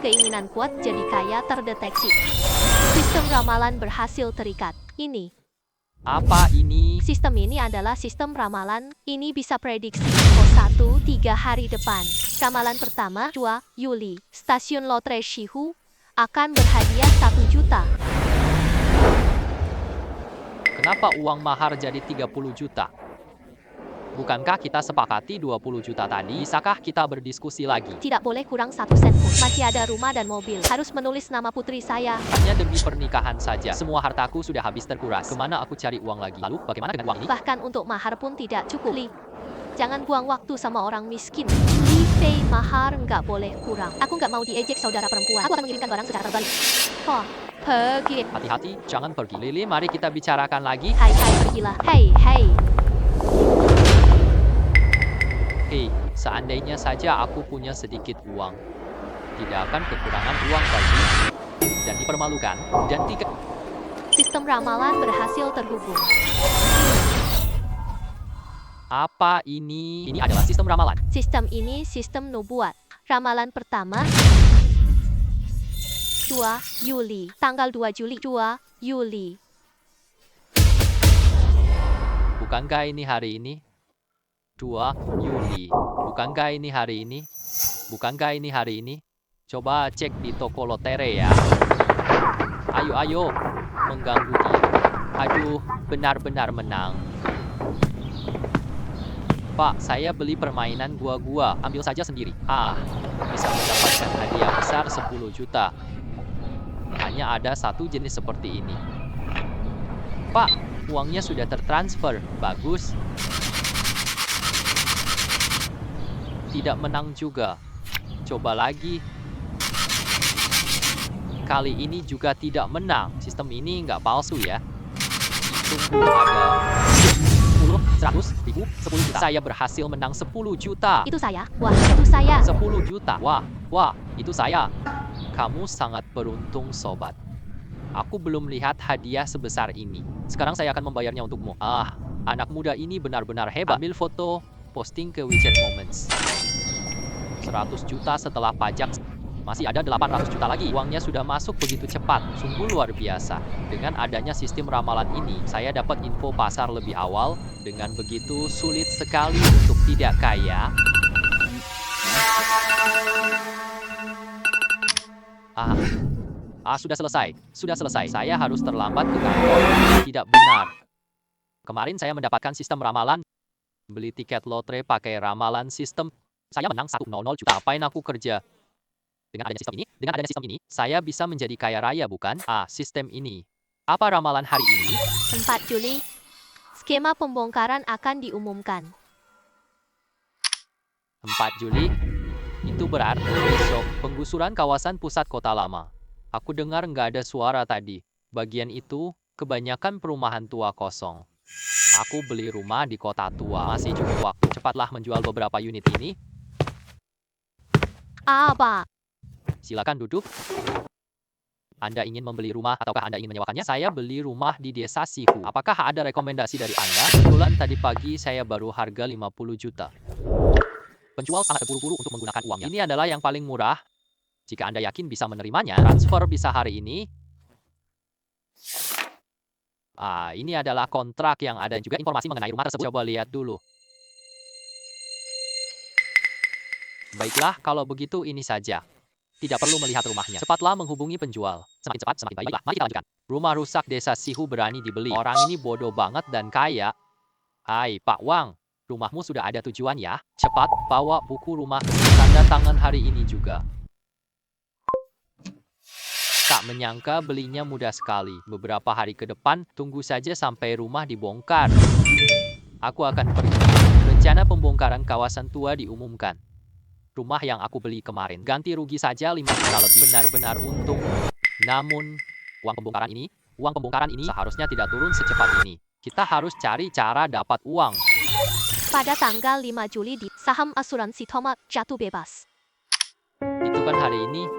Keinginan kuat jadi kaya terdeteksi. Sistem ramalan berhasil terikat. Ini. Apa ini? Sistem ini adalah sistem ramalan. Ini bisa prediksi info 1-3 hari depan. Ramalan pertama, 2 Juli. Stasiun lotre Shihu akan berhadiah 1 juta. Kenapa uang mahar jadi 30 juta? Bukankah kita sepakati 20 juta tadi? Bisakah kita berdiskusi lagi? Tidak boleh kurang 1 sen pun. Masih ada rumah dan mobil. Harus menulis nama putri saya. Hanya demi pernikahan saja. Semua hartaku sudah habis terkuras. Kemana aku cari uang lagi? Lalu bagaimana dengan uang ini? Bahkan untuk mahar pun tidak cukup. Li, jangan buang waktu sama orang miskin. Li Fei, mahar nggak boleh kurang. Aku nggak mau diejek saudara perempuan. Aku akan mengirimkan barang secara terbalik. Oh, pergi. Hati-hati, jangan pergi. Lili, mari kita bicarakan lagi. Hai, pergilah. Hei. Hei, seandainya saja aku punya sedikit uang, tidak akan kekurangan uang bagi dan dipermalukan. Dan tiga, Sistem ramalan berhasil terhubung. apa ini? Ini adalah sistem ramalan. Sistem ini sistem nubuat. Ramalan pertama 2 Juli. Tanggal 2 Juli. 2 Juli. Bukankah ini hari ini? 2 Juli. Bukankah ini hari ini? Bukankah ini hari ini? Coba cek di toko lotre ya. Ayo, mengganggu dia. Aduh, benar-benar menang. Pak, saya beli permainan gua. Ambil saja sendiri. Bisa mendapatkan hadiah besar 10 juta. Hanya ada satu jenis seperti ini. Pak, uangnya sudah tertransfer. Bagus. Tidak menang juga. Coba lagi. Kali ini juga tidak menang. Sistem ini nggak palsu ya. Tunggu, ada 10, 100, 1000, 10 juta. Saya berhasil menang 10 juta. Itu saya. Wah, itu saya. 10 juta. Wah, itu saya. Kamu sangat beruntung, sobat. Aku belum lihat hadiah sebesar ini. Sekarang saya akan membayarnya untukmu. Anak muda ini benar-benar hebat. Ambil foto, posting ke WeChat Moments. 100 juta setelah pajak. Masih ada 800 juta lagi. Uangnya sudah masuk begitu cepat. Sungguh luar biasa. Dengan adanya sistem ramalan ini, saya dapat info pasar lebih awal. Dengan begitu, sulit sekali untuk tidak kaya. Sudah selesai. Saya harus terlambat ke kantor. Tidak benar. Kemarin saya mendapatkan sistem ramalan. Beli tiket lotre pakai ramalan sistem. Saya menang 100 juta. Apain aku kerja? Dengan adanya sistem ini, saya bisa menjadi kaya raya, bukan? Sistem ini. Apa ramalan hari ini? 4 Juli. Skema pembongkaran akan diumumkan. 4 Juli? Itu berarti besok penggusuran kawasan pusat kota lama. Aku dengar nggak ada suara tadi. Bagian itu, kebanyakan perumahan tua kosong. Aku beli rumah di kota tua. Masih cukup waktu. Cepatlah menjual beberapa unit ini. Apa? Silakan duduk. Anda ingin membeli rumah ataukah Anda ingin menyewakannya? Saya beli rumah di desa Sihu. Apakah ada rekomendasi dari Anda? Kebetulan tadi pagi saya baru harga 50 juta. Penjual sangat terburu-buru untuk menggunakan uangnya. Ini adalah yang paling murah. Jika Anda yakin bisa menerimanya, transfer bisa hari ini. Ini adalah kontrak yang ada juga informasi mengenai rumah tersebut. Coba lihat dulu. Baiklah, kalau begitu ini saja. Tidak perlu melihat rumahnya. Cepatlah menghubungi penjual. Semakin cepat, semakin baik. Mari kita lanjutkan. Rumah rusak desa Sihu berani dibeli. Orang ini bodoh banget dan kaya. Hai, Pak Wang. Rumahmu sudah ada tujuan ya? Cepat, bawa buku rumah. Tanda tangan hari ini juga. Tak menyangka belinya mudah sekali. Beberapa hari ke depan, tunggu saja sampai rumah dibongkar. Aku akan pergi. Rencana pembongkaran kawasan tua diumumkan. Rumah yang aku beli kemarin. Ganti rugi saja 5 juta lebih. Benar-benar untung. Namun, uang pembongkaran ini seharusnya tidak turun secepat ini. Kita harus cari cara dapat uang. Pada tanggal 5 Juli di saham asuransi Thomas jatuh bebas. Itu kan hari ini.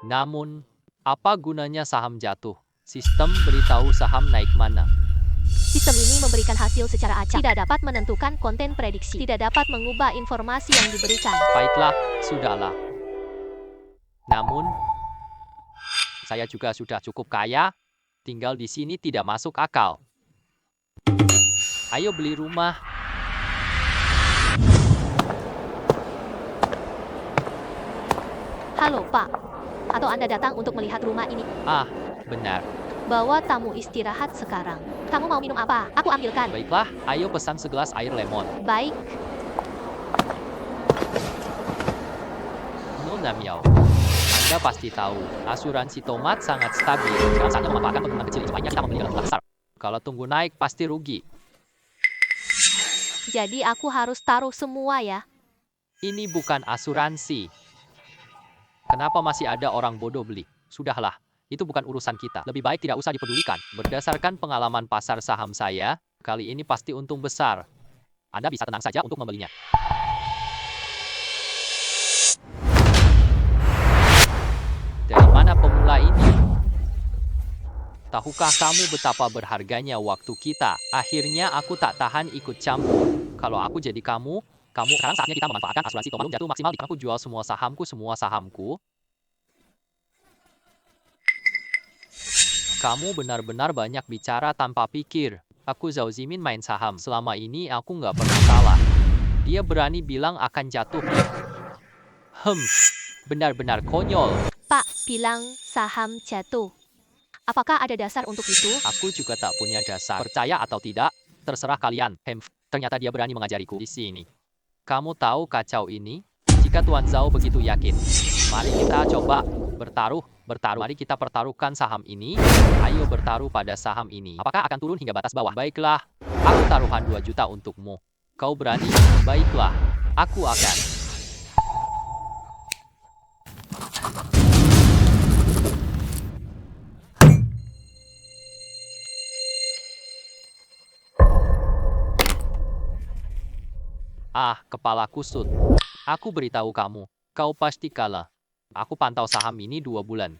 Namun, apa gunanya saham jatuh? Sistem beritahu saham naik mana. Sistem ini memberikan hasil secara acak. Tidak dapat menentukan konten prediksi. Tidak dapat mengubah informasi yang diberikan. Baiklah, sudahlah. Namun, saya juga sudah cukup kaya. Tinggal di sini tidak masuk akal. Ayo beli rumah. Halo, Pak. Atau Anda datang untuk melihat rumah ini? Ah, benar. Bawa tamu istirahat sekarang. Kamu mau minum apa? Aku ambilkan. Baiklah, ayo pesan segelas air lemon. Baik. Nona Miao, Anda pasti tahu, asuransi tomat sangat stabil. Sekarang saatnya memanfaatkan keuntungan kecil ini supaya kita membeli dalam jumlah besar. Kalau tunggu naik, pasti rugi. Jadi aku harus taruh semua ya. Ini bukan asuransi. Kenapa masih ada orang bodoh beli? Sudahlah, itu bukan urusan kita. Lebih baik tidak usah dipedulikan. Berdasarkan pengalaman pasar saham saya, kali ini pasti untung besar. Anda bisa tenang saja untuk membelinya. Dari mana pemula ini? Tahukah kamu betapa berharganya waktu kita? Akhirnya aku tak tahan ikut campur. Kalau aku jadi kamu sekarang saatnya kita memanfaatkan asuransi tomat jatuh maksimal. Aku jual semua sahamku. Kamu benar-benar banyak bicara tanpa pikir. Aku Zhao Zimin main saham. Selama ini aku nggak pernah salah. Dia berani bilang akan jatuh. Benar-benar konyol. Pak bilang saham jatuh. Apakah ada dasar untuk itu? Aku juga tak punya dasar. Percaya atau tidak, terserah kalian. Ternyata dia berani mengajariku di sini. Kamu tahu kacau ini? Jika Tuan Zhao begitu yakin, mari kita coba bertaruh. Mari kita pertaruhkan saham ini. Ayo bertaruh pada saham ini. Apakah akan turun hingga batas bawah? Baiklah, aku taruhan 2 juta untukmu. Kau berani? Baiklah, aku akan. Ah, kepala kusut. Aku beritahu kamu, kau pasti kalah. Aku pantau saham ini 2 bulan.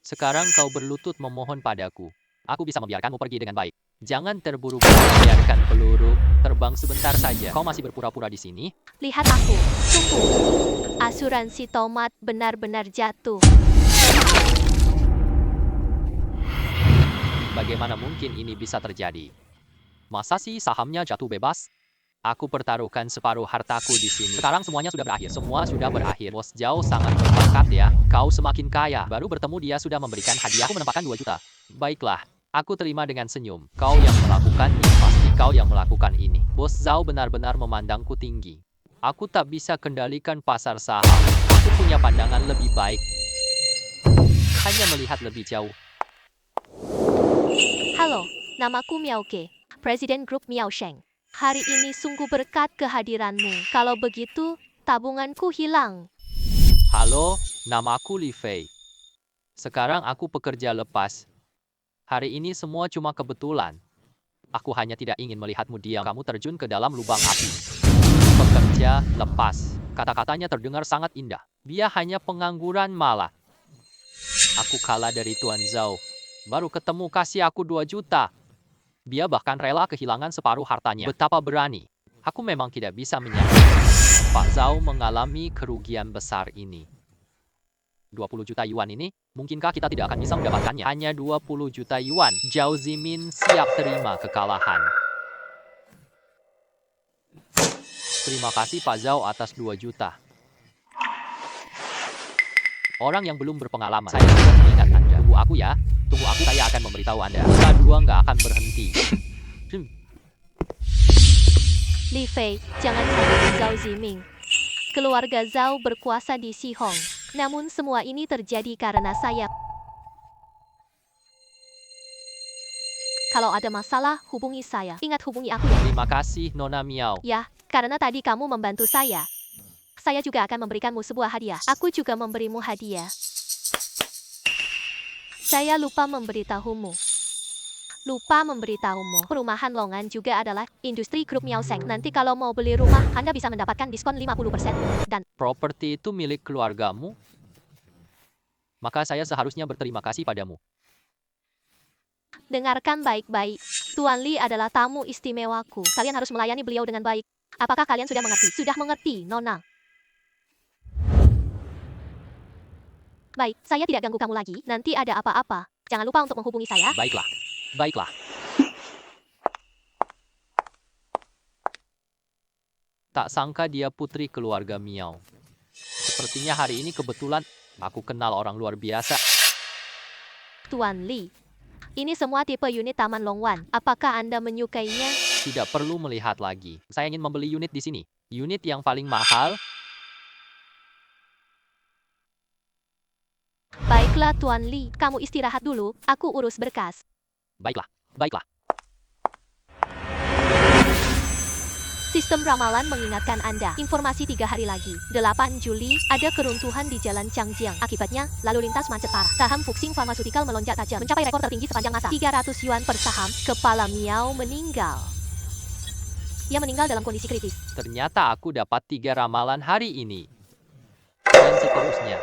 Sekarang kau berlutut memohon padaku. Aku bisa membiarkanmu pergi dengan baik. Jangan terburu-buru, biarkan peluru terbang sebentar saja. Kau masih berpura-pura di sini? Lihat aku. Tunggu. Asuransi tomat benar-benar jatuh. Bagaimana mungkin ini bisa terjadi? Masa sih sahamnya jatuh bebas? Aku pertaruhkan separuh hartaku di sini. Sekarang semuanya sudah berakhir. Semua sudah berakhir. Bos Zhao sangat berbakat ya. Kau semakin kaya. Baru bertemu dia sudah memberikan hadiah. Aku menempatkan 2 juta. Baiklah. Aku terima dengan senyum. Kau yang melakukannya. Pasti kau yang melakukan ini. Bos Zhao benar-benar memandangku tinggi. Aku tak bisa kendalikan pasar saham. Aku punya pandangan lebih baik. Hanya melihat lebih jauh. Halo, namaku Miaoke, Presiden Grup Miao Sheng. Hari ini sungguh berkat kehadiranmu. Kalau begitu, tabunganku hilang. Halo, namaku Li Fei. Sekarang aku pekerja lepas. Hari ini semua cuma kebetulan. Aku hanya tidak ingin melihatmu diam. Kamu terjun ke dalam lubang api. Pekerja lepas. Kata-katanya terdengar sangat indah. Dia hanya pengangguran malah. Aku kalah dari Tuan Zhao. Baru ketemu kasih aku 2 juta. Dia bahkan rela kehilangan separuh hartanya. Betapa berani. Aku memang tidak bisa menyangka Pak Zhao mengalami kerugian besar ini. 20 juta yuan ini, mungkinkah kita tidak akan bisa mendapatkannya? Hanya 20 juta yuan. Zhao Zimin siap terima kekalahan. Terima kasih Pak Zhao atas 2 juta. Orang yang belum berpengalaman. Saya sudah mengingat Anda. Tunggu aku ya. Tunggu aku, saya akan memberitahu Anda. Kita dua nggak akan berhenti. Li Fei, jangan sampai Zhao Ziming. Keluarga Zhao berkuasa di Xihong. Namun semua ini terjadi karena saya. Kalau ada masalah, hubungi saya. Ingat hubungi aku ya. Terima kasih Nona Miao. Ya, karena tadi kamu membantu saya. Saya juga akan memberikanmu sebuah hadiah. Aku juga memberimu hadiah. Saya lupa memberitahumu. Perumahan Longan juga adalah industri grup Miao Sheng. Nanti kalau mau beli rumah, Anda bisa mendapatkan diskon 50%. Dan Properti itu milik keluargamu? Maka saya seharusnya berterima kasih padamu. dengarkan baik-baik. Tuan Li adalah tamu istimewaku. Kalian harus melayani beliau dengan baik. Apakah kalian sudah mengerti? Sudah mengerti, Nona. Baik, saya tidak ganggu kamu lagi. Nanti ada apa-apa, jangan lupa untuk menghubungi saya. Baiklah. Baiklah. Tak sangka dia putri keluarga Miao. Sepertinya hari ini kebetulan aku kenal orang luar biasa. Tuan Li, ini semua tipe unit Taman Longwan. Apakah Anda menyukainya? Tidak perlu melihat lagi. Saya ingin membeli unit di sini. Unit yang paling mahal. Baiklah Tuan Li, kamu istirahat dulu, aku urus berkas. Baiklah. Baiklah. Sistem ramalan mengingatkan Anda. Informasi 3 hari lagi. 8 Juli, ada keruntuhan di Jalan Changjiang. Akibatnya, lalu lintas macet parah. Saham Fuxing Pharmaceutical melonjak tajam, mencapai rekor tertinggi sepanjang masa. 300 yuan per saham. Kepala Miao meninggal. Ia meninggal dalam kondisi kritis. Ternyata aku dapat 3 ramalan hari ini. Dan seterusnya.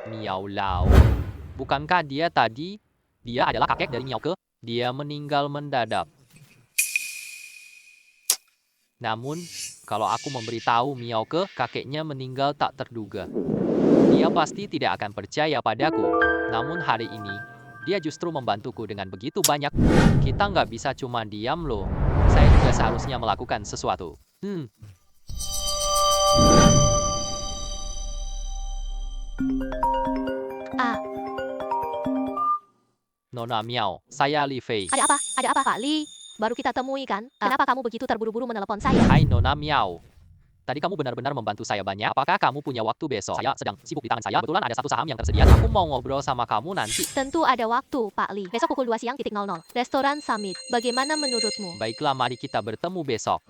Miao Lao. Bukankah dia tadi? Dia adalah kakek dari Miao Ke. Dia meninggal mendadak. Namun, kalau aku memberitahu Miao Ke, kakeknya meninggal tak terduga. Dia pasti tidak akan percaya padaku. Namun hari ini, dia justru membantuku dengan begitu banyak. Kita nggak bisa cuma diam loh. Saya juga seharusnya melakukan sesuatu. Ah, Nona Miao, saya Li Fei. ada apa? Ada apa Pak Li? Baru kita temui kan? Kenapa kamu begitu terburu-buru menelepon saya? Hai Nona Miao. Tadi kamu benar-benar membantu saya banyak. Apakah kamu punya waktu besok? Saya sedang sibuk di tangan saya. Kebetulan ada 1 saham yang tersedia. Aku mau ngobrol sama kamu nanti. Tentu ada waktu, Pak Li. Besok pukul 2 siang, 00. Restoran Summit. Bagaimana menurutmu? Baiklah, mari kita bertemu besok.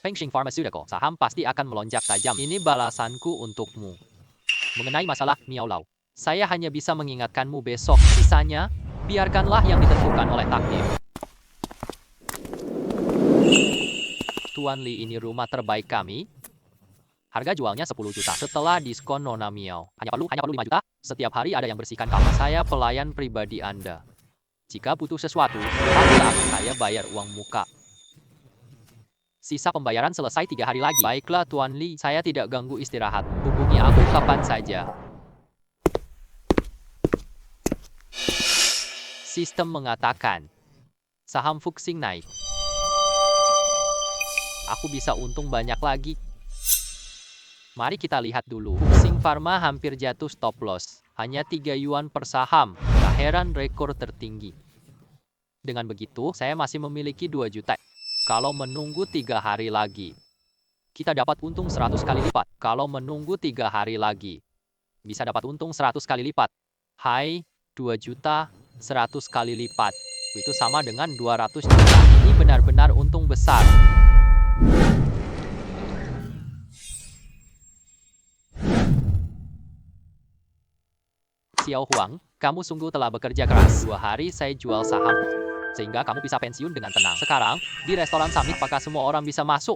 Fengxing Pharmaceutical, saham pasti akan melonjak tajam. Ini balasanku untukmu. Mengenai masalah Miao Lao, saya hanya bisa mengingatkanmu besok. Sisanya, biarkanlah yang ditentukan oleh takdir. Tuan Li, ini rumah terbaik kami. Harga jualnya 10 juta. Setelah diskon Nona Miao. Hanya perlu 5 juta. Setiap hari ada yang bersihkan kamar. Saya pelayan pribadi Anda. Jika butuh sesuatu, panggil aku. Saya bayar uang muka. Sisa pembayaran selesai 3 hari lagi. Baiklah Tuan Li, saya tidak ganggu istirahat. Hubungi aku kapan saja. Sistem mengatakan, saham Fuxing naik. Aku bisa untung banyak lagi. Mari kita lihat dulu. Fuxing Pharma hampir jatuh stop loss. Hanya 3 yuan per saham. Tak heran rekor tertinggi. Dengan begitu, saya masih memiliki 2 juta. Kalau menunggu 3 hari lagi, kita dapat untung 100 kali lipat. Kalau menunggu 3 hari lagi, bisa dapat untung 100 kali lipat. Hai, 2 juta, 100 kali lipat. Itu sama dengan 200 juta. Ini benar-benar untung besar. Xiao Huang, kamu sungguh telah bekerja keras. 2 hari saya jual saham, sehingga kamu bisa pensiun dengan tenang. Sekarang, di restoran Summit apakah semua orang bisa masuk?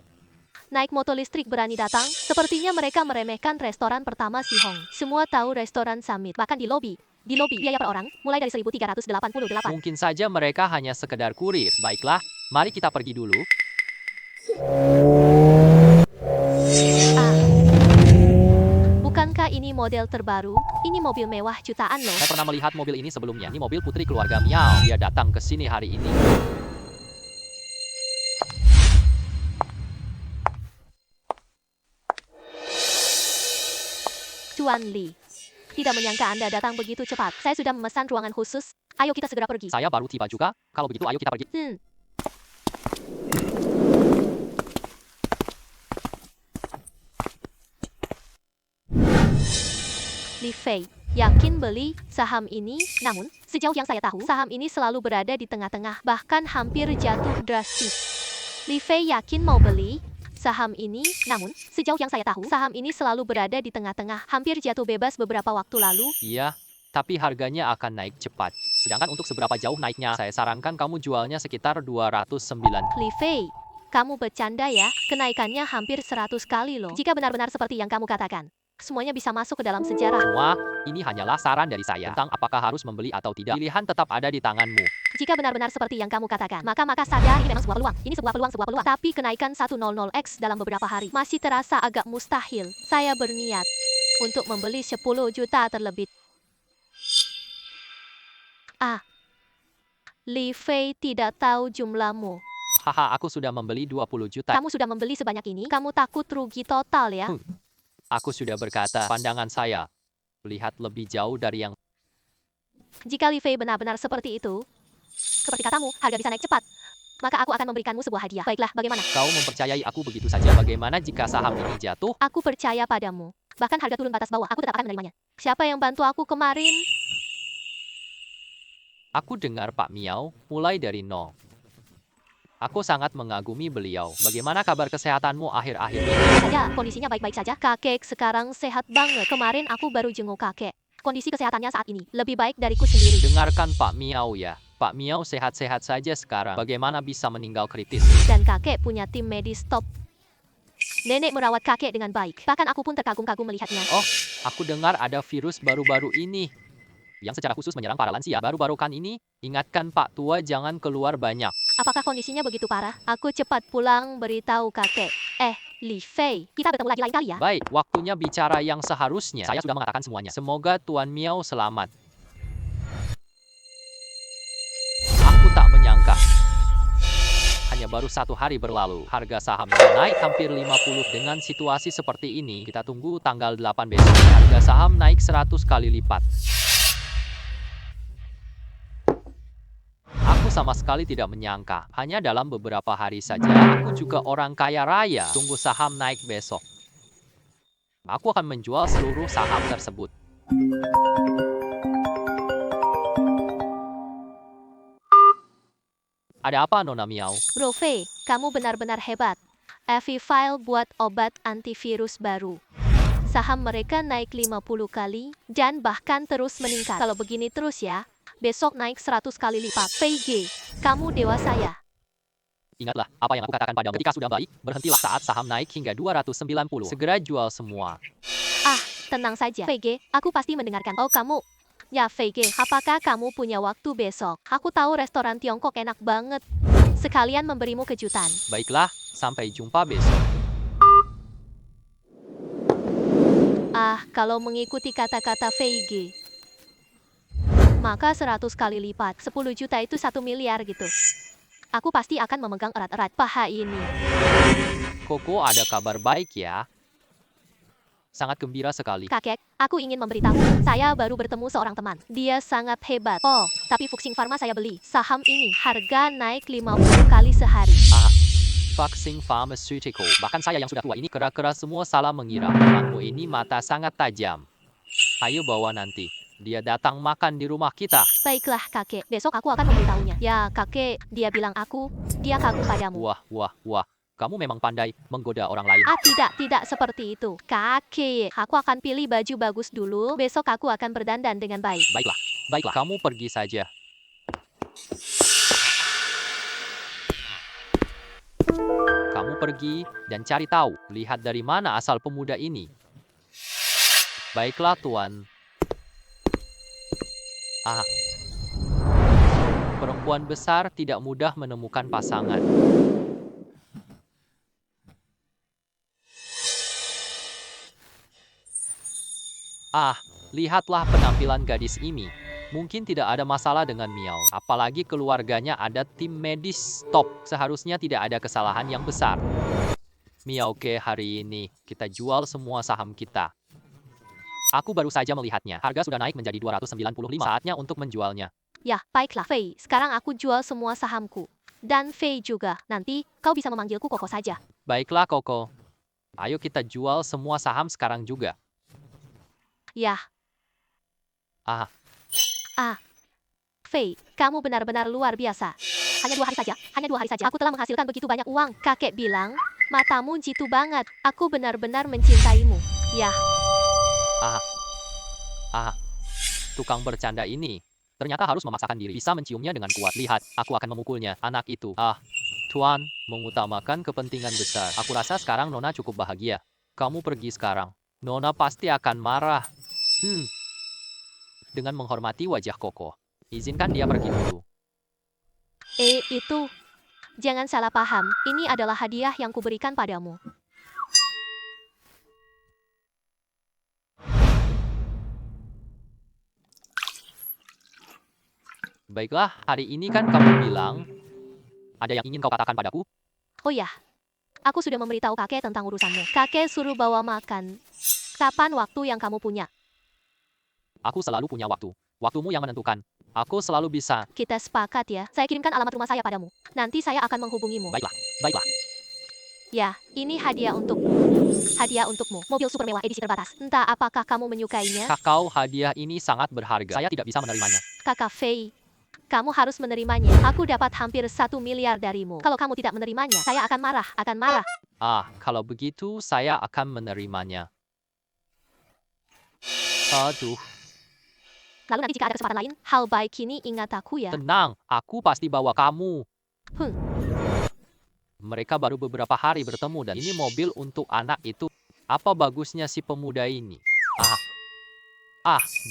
Naik motor listrik berani datang? Sepertinya mereka meremehkan restoran pertama Si Hong. Semua tahu restoran Summit, bahkan di lobi. Di lobi, biaya per orang mulai dari 1.388. Mungkin saja mereka hanya sekedar kurir. Baiklah, mari kita pergi dulu. Ah, bukankah ini model terbaru? Ini mobil mewah jutaan loh. Saya pernah melihat mobil ini sebelumnya. Ini mobil putri keluarga Miao. Dia datang ke sini hari ini. Tuan Li, tidak menyangka Anda datang begitu cepat. Saya sudah memesan ruangan khusus. Ayo kita segera pergi. Saya baru tiba juga. Kalau begitu, ayo kita pergi. Li Fei, yakin beli saham ini? Namun, sejauh yang saya tahu, saham ini selalu berada di tengah-tengah, bahkan hampir jatuh drastis. Li Fei yakin mau beli saham ini? Namun, sejauh yang saya tahu, saham ini selalu berada di tengah-tengah, hampir jatuh bebas beberapa waktu lalu. Iya, tapi harganya akan naik cepat. Sedangkan untuk seberapa jauh naiknya, saya sarankan kamu jualnya sekitar 209. Li Fei, kamu bercanda ya? Kenaikannya hampir 100 kali loh. Jika benar-benar seperti yang kamu katakan, Semuanya bisa masuk ke dalam sejarah. Semua, ini hanyalah saran dari saya tentang apakah harus membeli atau tidak. Pilihan tetap ada di tanganmu. Jika benar-benar seperti yang kamu katakan, maka saja ini memang sebuah peluang. Ini sebuah peluang. Tapi kenaikan 100x dalam beberapa hari masih terasa agak mustahil. Saya berniat untuk membeli 10 juta terlebih. Li Fei tidak tahu jumlahmu. Haha, aku sudah membeli 20 juta. Kamu sudah membeli sebanyak ini, kamu takut rugi total ya? Aku sudah berkata, pandangan saya melihat lebih jauh dari yang... Jika Li Fei benar-benar seperti itu, seperti katamu, harga bisa naik cepat. Maka aku akan memberikanmu sebuah hadiah. Baiklah, bagaimana? Kau mempercayai aku begitu saja. Bagaimana jika saham ini jatuh? Aku percaya padamu. Bahkan harga turun batas bawah, aku tetap akan menerimanya. Siapa yang bantu aku kemarin? Aku dengar Pak Miao mulai dari nol. Aku sangat mengagumi beliau. Bagaimana kabar kesehatanmu akhir-akhir ini? Saja, kondisinya baik-baik saja. Kakek sekarang sehat banget. Kemarin aku baru jenguk kakek. Kondisi kesehatannya saat ini lebih baik dariku sendiri. Dengarkan Pak Miao ya. Pak Miao sehat-sehat saja sekarang. Bagaimana bisa meninggal kritis? Dan kakek punya tim medis top. Nenek merawat kakek dengan baik. Bahkan aku pun terkagum-kagum melihatnya. Oh, aku dengar ada virus baru-baru ini yang secara khusus menyerang para lansia. Baru-baru kan ini, ingatkan Pak Tua jangan keluar banyak. Apakah kondisinya begitu parah? Aku cepat pulang beritahu kakek. Li Fei, kita bertemu lagi lain kali ya. Baik, waktunya bicara yang seharusnya. Saya sudah mengatakan semuanya. Semoga Tuan Miao selamat. Aku tak menyangka. Hanya baru 1 hari berlalu, harga sahamnya naik hampir 50. Dengan situasi seperti ini, kita tunggu tanggal 8 besok. Harga saham naik 100 kali lipat. Aku sama sekali tidak menyangka. Hanya dalam beberapa hari saja, aku juga orang kaya raya. Tunggu saham naik besok. Aku akan menjual seluruh saham tersebut. Ada apa, Nona Miao? Bro Fei, kamu benar-benar hebat. Avifile buat obat antivirus baru. Saham mereka naik 50 kali dan bahkan terus meningkat. Kalau begini terus ya, besok naik 100 kali lipat. Fei Ge, kamu dewasa ya? Ingatlah apa yang aku katakan padamu. Ketika sudah baik, berhentilah saat saham naik hingga 290. Segera jual semua. Tenang saja, Fei Ge, aku pasti mendengarkan. Oh kamu, ya Fei Ge, apakah kamu punya waktu besok? Aku tahu restoran Tiongkok enak banget. Sekalian memberimu kejutan. Baiklah, sampai jumpa besok. Kalau mengikuti kata-kata Fei Ge, maka 100 kali lipat, 10 juta itu 1 miliar gitu. Aku pasti akan memegang erat-erat paha ini. Koko, ada kabar baik ya. Sangat gembira sekali. Kakek, aku ingin memberitahu, saya baru bertemu seorang teman. Dia sangat hebat. Oh, tapi Fuxing Pharma saya beli. Saham ini harga naik 50 kali sehari. Fuxing Pharmaceutical. Bahkan saya yang sudah tua ini kera-kera semua salah mengira. Temanmu ini mata sangat tajam. Ayo bawa nanti. Dia datang makan di rumah kita. Baiklah kakek, besok aku akan memberitahunya. Ya kakek, dia bilang dia kagum padamu. Wah. Kamu memang pandai menggoda orang lain. Tidak seperti itu. Kakek, aku akan pilih baju bagus dulu. Besok aku akan berdandan dengan baik. Baiklah. Kamu pergi saja. Kamu pergi dan cari tahu. Lihat dari mana asal pemuda ini. Baiklah, Tuan. Perempuan besar tidak mudah menemukan pasangan. Lihatlah penampilan gadis ini. Mungkin tidak ada masalah dengan Miao. Apalagi keluarganya ada tim medis top. Seharusnya tidak ada kesalahan yang besar. Miao ke hari ini, kita jual semua saham kita. Aku baru saja melihatnya. Harga sudah naik menjadi 295. Saatnya untuk menjualnya. Ya, baiklah Fei. Sekarang aku jual semua sahamku. Dan Fei juga. Nanti kau bisa memanggilku Koko saja. Baiklah, Koko. Ayo kita jual semua saham sekarang juga. Ya. Fei, kamu benar-benar luar biasa. Hanya 2 hari saja. Aku telah menghasilkan begitu banyak uang. Kakek bilang, matamu jitu banget. Aku benar-benar mencintaimu. Ya. Tukang bercanda ini. Ternyata harus memaksakan diri. Bisa menciumnya dengan kuat. Lihat, aku akan memukulnya. Anak itu. Tuan, mengutamakan kepentingan besar. Aku rasa sekarang Nona cukup bahagia. Kamu pergi sekarang. Nona pasti akan marah. Dengan menghormati wajah Koko, izinkan dia pergi dulu. Itu. Jangan salah paham, ini adalah hadiah yang kuberikan padamu. Baiklah, hari ini kan kamu bilang, ada yang ingin kau katakan padaku? Oh ya, aku sudah memberitahu kakek tentang urusanmu. Kakek suruh bawa makan. Kapan waktu yang kamu punya? Aku selalu punya waktu. Waktumu yang menentukan. Aku selalu bisa. Kita sepakat ya. Saya kirimkan alamat rumah saya padamu. Nanti saya akan menghubungimu. Baiklah, baiklah. Ya, ini hadiah untukmu. Hadiah untukmu. Mobil super mewah edisi terbatas. Entah apakah kamu menyukainya? Kakao hadiah ini sangat berharga. Saya tidak bisa menerimanya. Kakak Fei, kamu harus menerimanya. Aku dapat hampir 1 miliar darimu. Kalau kamu tidak menerimanya, saya akan marah, akan marah. Kalau begitu saya akan menerimanya. Aduh, Lalu nanti jika ada kesempatan lain, hal baik ini ingat aku ya. tenang. Aku pasti bawa kamu. Hmm. Mereka baru beberapa hari bertemu dan ini mobil untuk anak itu. Apa bagusnya si pemuda ini?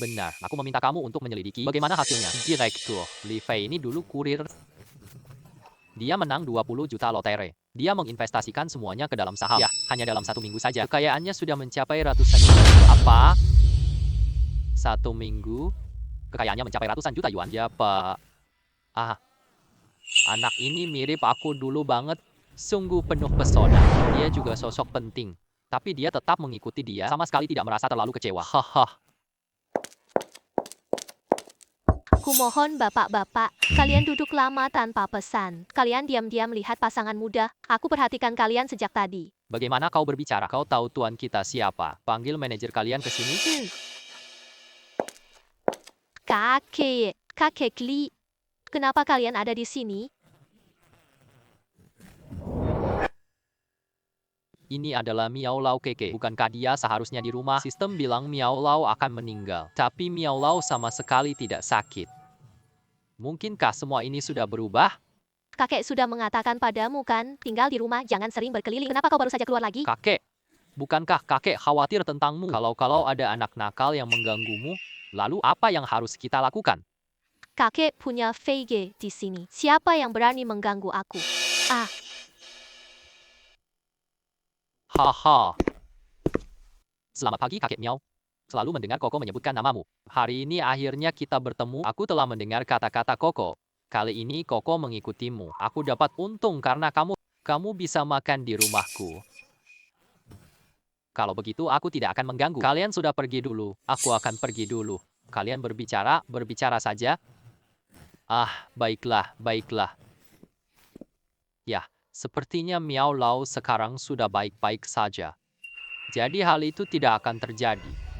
Benar. Aku meminta kamu untuk menyelidiki bagaimana hasilnya. Direktur, Li Fei ini dulu kurir. Dia menang 20 juta lotre. Dia menginvestasikan semuanya ke dalam saham. Ya, hanya dalam 1 minggu saja. Kekayaannya sudah mencapai ratusan juta. Apa? 1 minggu? Kekayaannya mencapai ratusan juta yuan. Ya, Pak. Anak ini mirip aku dulu banget. Sungguh penuh pesona. Dia juga sosok penting. Tapi dia tetap mengikuti dia. Sama sekali tidak merasa terlalu kecewa. Haha. Kumohon bapak-bapak, kalian duduk lama tanpa pesan. Kalian diam-diam lihat pasangan muda. Aku perhatikan kalian sejak tadi. Bagaimana kau berbicara? Kau tahu tuan kita siapa? Panggil manajer kalian ke sini. Kakek Li, kenapa kalian ada di sini? Ini adalah Miao Lau Keke. Bukankah dia seharusnya di rumah? Sistem bilang Miao Lau akan meninggal. Tapi Miao Lau sama sekali tidak sakit. Mungkinkah semua ini sudah berubah? Kakek sudah mengatakan padamu kan, tinggal di rumah, jangan sering berkeliling. Kenapa kau baru saja keluar lagi? Kakek, bukankah kakek khawatir tentangmu? Kalau ada anak nakal yang mengganggumu, lalu apa yang harus kita lakukan? Kakek punya Feige di sini. Siapa yang berani mengganggu aku? Haha. Selamat pagi kakek Miao. Selalu mendengar Koko menyebutkan namamu. Hari ini akhirnya kita bertemu. Aku telah mendengar kata-kata Koko. Kali ini Koko mengikutimu. Aku dapat untung karena kamu bisa makan di rumahku. Kalau begitu aku tidak akan mengganggu. Kalian sudah pergi dulu. Aku akan pergi dulu. Kalian berbicara saja. Baiklah. Ya, sepertinya Miao Lau sekarang sudah baik-baik saja. Jadi hal itu tidak akan terjadi.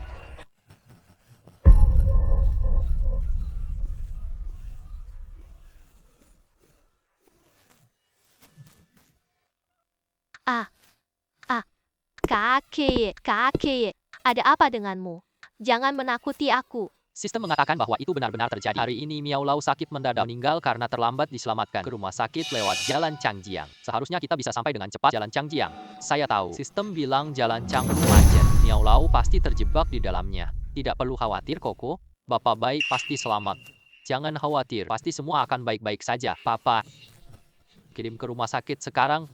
Kakek, ada apa denganmu? Jangan menakuti aku. Sistem mengatakan bahwa itu benar-benar terjadi. Hari ini Miao Lau sakit mendadak meninggal karena terlambat diselamatkan ke rumah sakit lewat jalan Changjiang. Seharusnya kita bisa sampai dengan cepat jalan Changjiang. Saya tahu, sistem bilang jalan Changjiang macet. Miao Lau pasti terjebak di dalamnya. Tidak perlu khawatir, Koko. Bapak baik pasti selamat. Jangan khawatir, pasti semua akan baik-baik saja. Papa, kirim ke rumah sakit sekarang.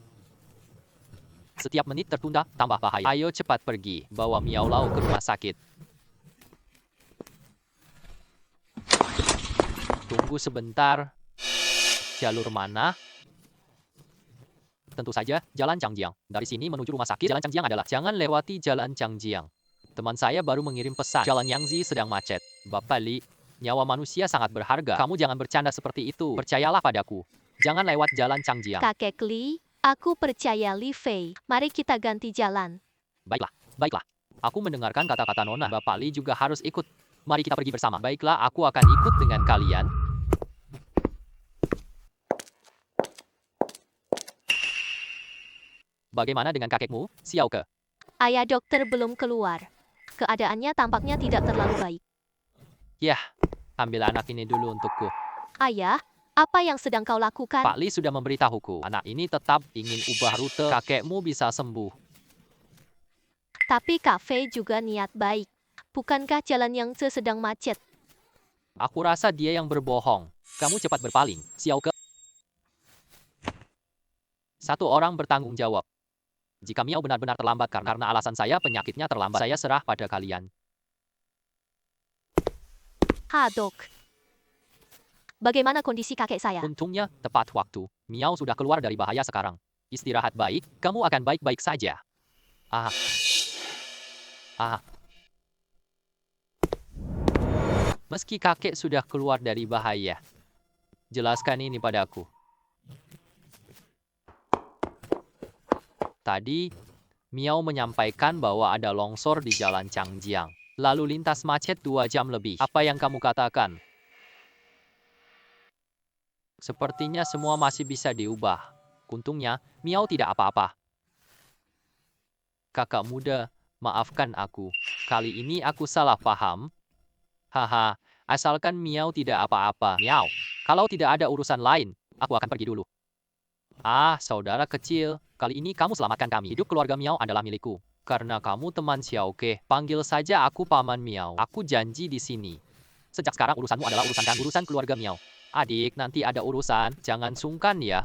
Setiap menit tertunda, tambah bahaya. Ayo cepat pergi, bawa Miao Lau ke rumah sakit. Tunggu sebentar. Jalur mana? Tentu saja, Jalan Changjiang. Dari sini menuju rumah sakit, Jalan Changjiang adalah jangan lewati Jalan Changjiang. Teman saya baru mengirim pesan. Jalan Yangzi sedang macet. Bapak Li, nyawa manusia sangat berharga. Kamu jangan bercanda seperti itu. Percayalah padaku. Jangan lewat Jalan Changjiang. Kakek Li, aku percaya Li Fei. Mari kita ganti jalan. Baiklah. Aku mendengarkan kata-kata Nona. Bapak Li juga harus ikut. Mari kita pergi bersama. Baiklah, aku akan ikut dengan kalian. Bagaimana dengan kakekmu, Xiao Ke? Ayah dokter belum keluar. Keadaannya tampaknya tidak terlalu baik. Yah, ambil anak ini dulu untukku. Ayah, apa yang sedang kau lakukan? Pak Li sudah memberitahuku. Anak ini tetap ingin ubah rute. Kakekmu bisa sembuh. Tapi Kak Fei juga niat baik. Bukankah jalan Yangtze sedang macet? Aku rasa dia yang berbohong. Kamu cepat berpaling, Xiao Ke. Satu orang bertanggung jawab. Jika Miao benar-benar terlambat karena alasan saya penyakitnya terlambat, saya serah pada kalian. Hadok. Bagaimana kondisi kakek saya? Untungnya, tepat waktu. Miao sudah keluar dari bahaya sekarang. Istirahat baik, kamu akan baik-baik saja. Ah. Ah. Meski kakek sudah keluar dari bahaya, jelaskan ini padaku. Tadi, Miao menyampaikan bahwa ada longsor di jalan Changjiang. Lalu lintas macet 2 jam lebih. Apa yang kamu katakan? Sepertinya semua masih bisa diubah. Untungnya, Miao tidak apa-apa. Kakak muda, maafkan aku. Kali ini aku salah paham. Haha, asalkan Miao tidak apa-apa. Miao, kalau tidak ada urusan lain, aku akan pergi dulu. Ah, saudara kecil, kali ini kamu selamatkan kami. Hidup keluarga Miao adalah milikku. Karena kamu teman Xiaoke, panggil saja aku Paman Miao. Aku janji di sini. Sejak sekarang urusanmu adalah urusan keluarga Miao. Adik, nanti ada urusan, jangan sungkan ya.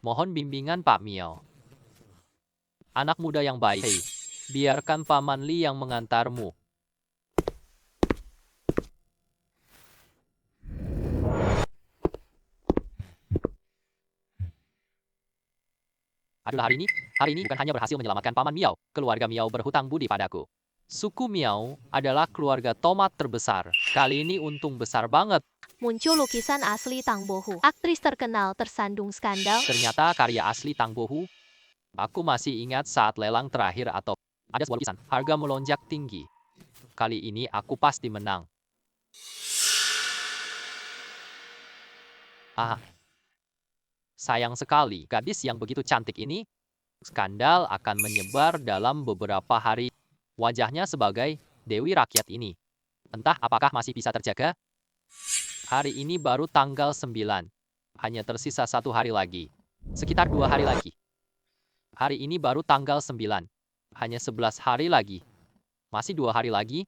Mohon bimbingan Pak Miao. Anak muda yang baik. Hei, biarkan Paman Li yang mengantarmu. Adalah hari ini bukan hanya berhasil menyelamatkan Paman Miao, keluarga Miao berhutang budi padaku. Suku Miao adalah keluarga tomat terbesar. Kali ini untung besar banget. Muncul lukisan asli Tang Bohu. Aktris terkenal tersandung skandal. Ternyata karya asli Tang Bohu. Aku masih ingat saat lelang terakhir atau ada sebuah lukisan. Harga melonjak tinggi. Kali ini aku pasti menang. Ah. Sayang sekali, gadis yang begitu cantik ini, skandal akan menyebar dalam beberapa hari. Wajahnya sebagai Dewi Rakyat ini. Entah apakah masih bisa terjaga? Hari ini baru tanggal 9. Hanya tersisa 1 hari lagi. Sekitar 2 hari lagi. Hari ini baru tanggal 9. Hanya 11 hari lagi. Masih 2 hari lagi.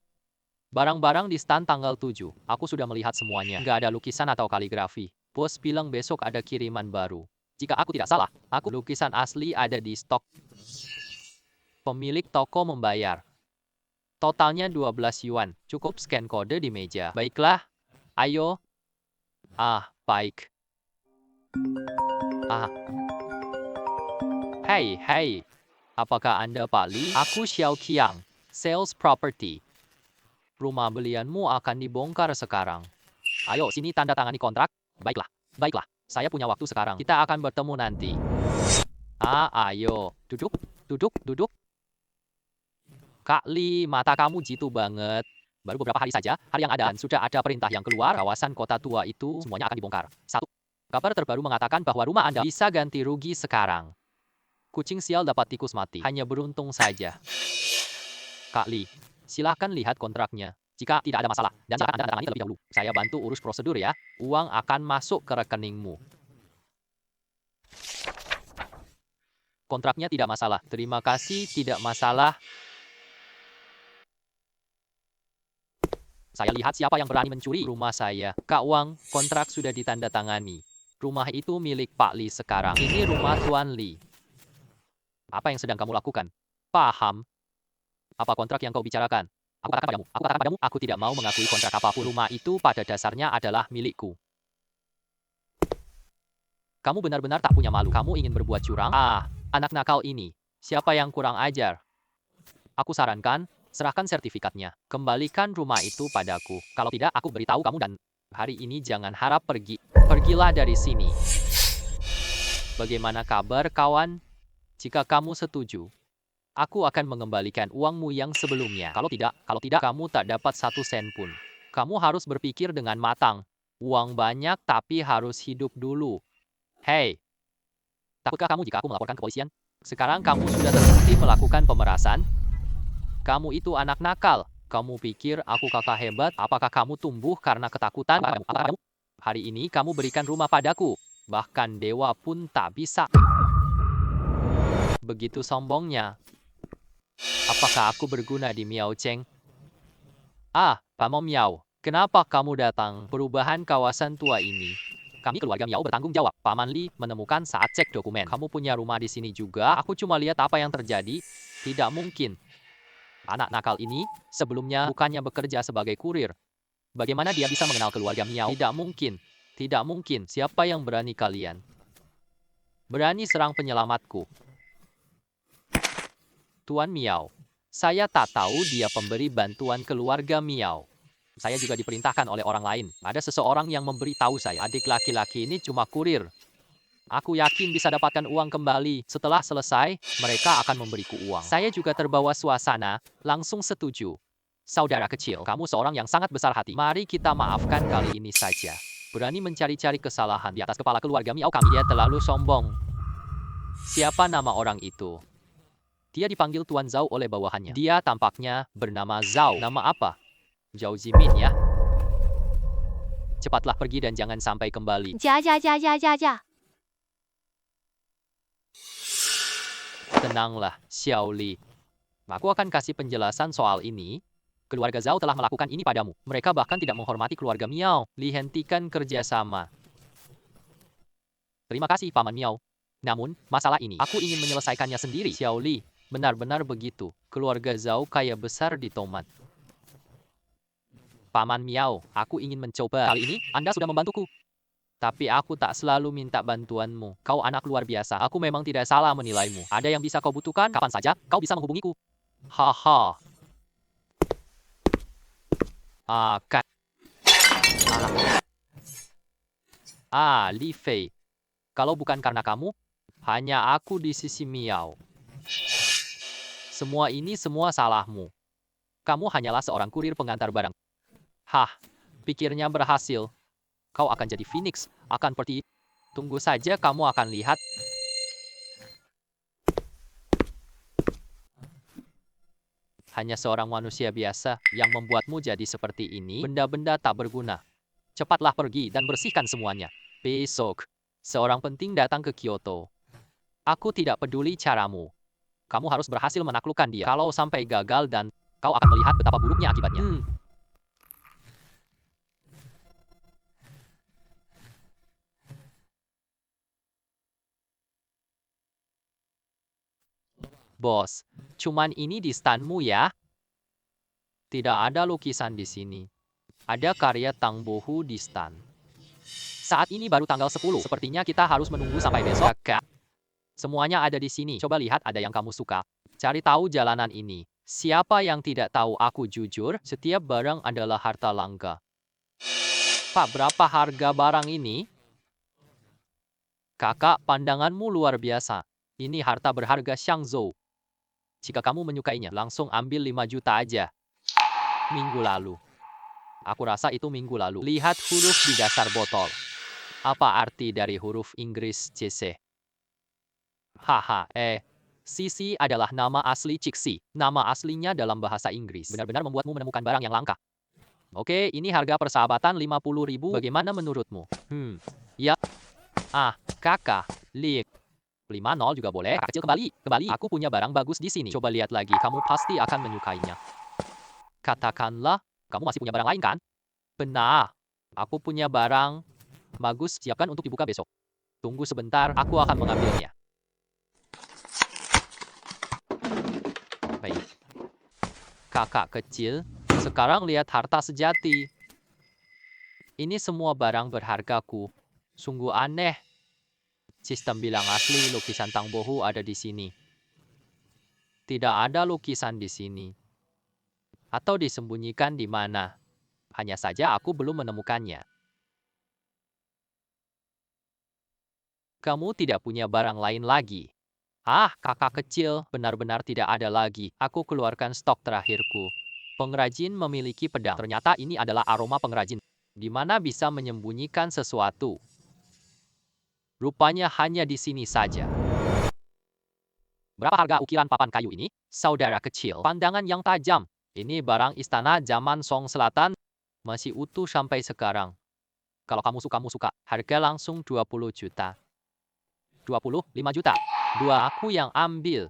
Barang-barang di stand tanggal 7. Aku sudah melihat semuanya. Nggak ada lukisan atau kaligrafi. Bos bilang besok ada kiriman baru. Jika aku tidak salah, lukisan asli ada di stok. Pemilik toko membayar. Totalnya 12 yuan. Cukup scan kode di meja. Baiklah. Ayo. Ah, baik. Ah. Hei. Apakah Anda Pak Li? Aku Xiao Qiang. Sales Property. Rumah belianmu akan dibongkar sekarang. Ayo, sini tanda tangani kontrak. Baiklah. Saya punya waktu sekarang. Kita akan bertemu nanti. Ayo. Duduk. Kak Li, mata kamu jitu banget. Baru beberapa hari saja, hari yang ada dan sudah ada perintah yang keluar. Kawasan kota tua itu semuanya akan dibongkar. 1. Kabar terbaru mengatakan bahwa rumah Anda bisa ganti rugi sekarang. Kucing sial dapat tikus mati. Hanya beruntung saja. Kak Li, silahkan lihat kontraknya. Jika tidak ada masalah, dan silakan Anda tangani terlebih dahulu. Saya bantu urus prosedur ya. Uang akan masuk ke rekeningmu. Kontraknya tidak masalah. Terima kasih, tidak masalah. Saya lihat siapa yang berani mencuri rumah saya. Kak Wang, kontrak sudah ditandatangani. Rumah itu milik Pak Li sekarang. Ini rumah Tuan Li. Apa yang sedang kamu lakukan? Paham. Apa kontrak yang kau bicarakan? Aku katakan padamu, aku tidak mau mengakui kontrak apapun. Rumah itu pada dasarnya adalah milikku. Kamu benar-benar tak punya malu. Kamu ingin berbuat curang? Anak nakal ini. Siapa yang kurang ajar? Aku sarankan, serahkan sertifikatnya. Kembalikan rumah itu padaku. Kalau tidak, aku beritahu kamu dan hari ini jangan harap pergi. Pergilah dari sini. Bagaimana kabar, kawan? Jika kamu setuju, aku akan mengembalikan uangmu yang sebelumnya. Kalau tidak, kamu tak dapat 1 sen pun. Kamu harus berpikir dengan matang. Uang banyak tapi harus hidup dulu. Hei, takutkah kamu jika aku melaporkan ke polisian? Sekarang kamu sudah terbukti melakukan pemerasan. Kamu itu anak nakal. Kamu pikir aku kakak hebat? Apakah kamu tumbuh karena ketakutan? Hari ini kamu berikan rumah padaku. Bahkan dewa pun tak bisa. Begitu sombongnya. Apakah aku berguna di Miao Cheng? Ah, Paman Miao, kenapa kamu datang? Perubahan kawasan tua ini. Kami keluarga Miao bertanggung jawab. Paman Li menemukan saat cek dokumen. Kamu punya rumah di sini juga. Aku cuma lihat apa yang terjadi. Tidak mungkin. Anak nakal ini sebelumnya bukannya bekerja sebagai kurir. Bagaimana dia bisa mengenal keluarga Miao? Tidak mungkin. Tidak mungkin. Siapa yang berani kalian? Berani serang penyelamatku. Tuan Miao. Saya tak tahu dia pemberi bantuan keluarga Miao. Saya juga diperintahkan oleh orang lain. Ada seseorang yang memberitahu saya, adik laki-laki ini cuma kurir. Aku yakin bisa dapatkan uang kembali. Setelah selesai, mereka akan memberiku uang. Saya juga terbawa suasana, langsung setuju. Saudara kecil, kamu seorang yang sangat besar hati. Mari kita maafkan kali ini saja. Berani mencari-cari kesalahan di atas kepala keluarga Miao kami. Dia terlalu sombong. Siapa nama orang itu? Dia dipanggil Tuan Zhao oleh bawahannya. Dia tampaknya bernama Zhao. Nama apa? Zhao Zimin ya. Cepatlah pergi dan jangan sampai kembali. Ja ja ja ja ja ja. Tenanglah, Xiao Li. Aku akan kasih penjelasan soal ini. Keluarga Zhao telah melakukan ini padamu. Mereka bahkan tidak menghormati keluarga Miao. Li hentikan kerjasama. Terima kasih, Paman Miao. Namun, masalah ini, aku ingin menyelesaikannya sendiri. Xiao Li, benar-benar begitu. Keluarga Zhao kaya besar di tomat. Paman Miao, aku ingin mencoba. Kali ini, Anda sudah membantuku. Tapi aku tak selalu minta bantuanmu. Kau anak luar biasa. Aku memang tidak salah menilaimu. Ada yang bisa kau butuhkan, kapan saja, kau bisa menghubungiku. Haha. Kan. Li Fei. Kalau bukan karena kamu, hanya aku di sisi Miao. Semua ini semua salahmu. Kamu hanyalah seorang kurir pengantar barang. Hah, pikirnya berhasil. Kau akan jadi Phoenix, akan pergi. Tunggu saja kamu akan lihat. Hanya seorang manusia biasa yang membuatmu jadi seperti ini. Benda-benda tak berguna. Cepatlah pergi dan bersihkan semuanya. Besok, seorang penting datang ke Kyoto. Aku tidak peduli caramu. Kamu harus berhasil menaklukkan dia. Kalau sampai gagal dan kau akan melihat betapa buruknya akibatnya. Bos, cuman ini di standmu ya? Tidak ada lukisan di sini. Ada karya Tang Bohu di stand. Saat ini baru tanggal 10. Sepertinya kita harus menunggu sampai besok. Kak. Semuanya ada di sini. Coba lihat ada yang kamu suka. Cari tahu jalanan ini. Siapa yang tidak tahu aku jujur? Setiap barang adalah harta langka. Pak, berapa harga barang ini? Kakak, pandanganmu luar biasa. Ini harta berharga Xiangzhou. Jika kamu menyukainya, langsung ambil 5 juta aja. Minggu lalu. Aku rasa itu minggu lalu. Lihat huruf di dasar botol. Apa arti dari huruf Inggris CC? Haha, Cici adalah nama asli Cixi. Nama aslinya dalam bahasa Inggris. Benar-benar membuatmu menemukan barang yang langka. Oke, ini harga persahabatan 50.000. Bagaimana menurutmu? Ya. Kakak, Li. 50 juga boleh. Kakak kecil kembali. Kembali, aku punya barang bagus di sini. Coba lihat lagi, kamu pasti akan menyukainya. Katakanlah, kamu masih punya barang lain kan? Benar. Aku punya barang bagus, siapkan untuk dibuka besok. Tunggu sebentar, aku akan mengambilnya. Baik. Kakak kecil, sekarang lihat harta sejati. Ini semua barang berhargaku. Sungguh aneh. Sistem bilang asli, lukisan Tang Bohu ada di sini. Tidak ada lukisan di sini. Atau disembunyikan di mana. Hanya saja aku belum menemukannya. Kamu tidak punya barang lain lagi. Kakak kecil, benar-benar tidak ada lagi. Aku keluarkan stok terakhirku. Pengrajin memiliki pedang. Ternyata ini adalah aroma pengrajin. Di mana bisa menyembunyikan sesuatu. Rupanya hanya di sini saja. Berapa harga ukiran papan kayu ini? Saudara kecil, pandangan yang tajam. Ini barang istana zaman Song Selatan. Masih utuh sampai sekarang. Kalau kamu suka, harga langsung 20 juta. 25 juta. Dua aku yang ambil.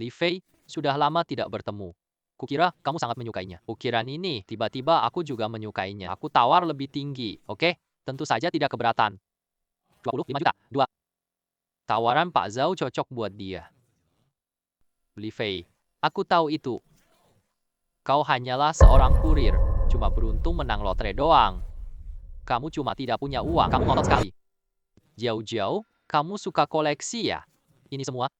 Li Fei, sudah lama tidak bertemu. Kukira kamu sangat menyukainya. Ukiran ini, tiba-tiba aku juga menyukainya. Aku tawar lebih tinggi, oke? Tentu saja tidak keberatan. 25 juta, 2. Tawaran Pak Zhao cocok buat dia. Li Fei, aku tahu itu. Kau hanyalah seorang kurir, cuma beruntung menang lotre doang. Kamu cuma tidak punya uang, kamu ngotot sekali. Jauh-jauh, kamu suka koleksi ya? Ini semua?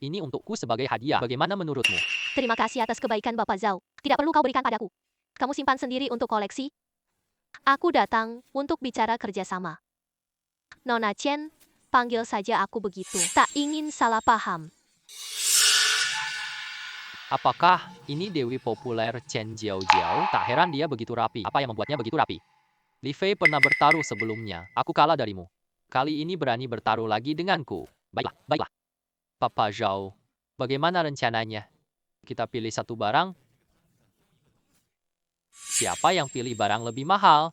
Ini untukku sebagai hadiah. Bagaimana menurutmu? Terima kasih atas kebaikan Bapak Zhao. Tidak perlu kau berikan padaku. Kamu simpan sendiri untuk koleksi. Aku datang untuk bicara kerjasama. Nona Chen, panggil saja aku begitu. Tak ingin salah paham. Apakah ini Dewi populer Chen Jiao-Jiao? Tak heran dia begitu rapi. Apa yang membuatnya begitu rapi? Li Fei pernah bertaruh sebelumnya. Aku kalah darimu. Kali ini berani bertaruh lagi denganku. Baiklah, baiklah. Papa Zhao, bagaimana rencananya? Kita pilih satu barang. Siapa yang pilih barang lebih mahal?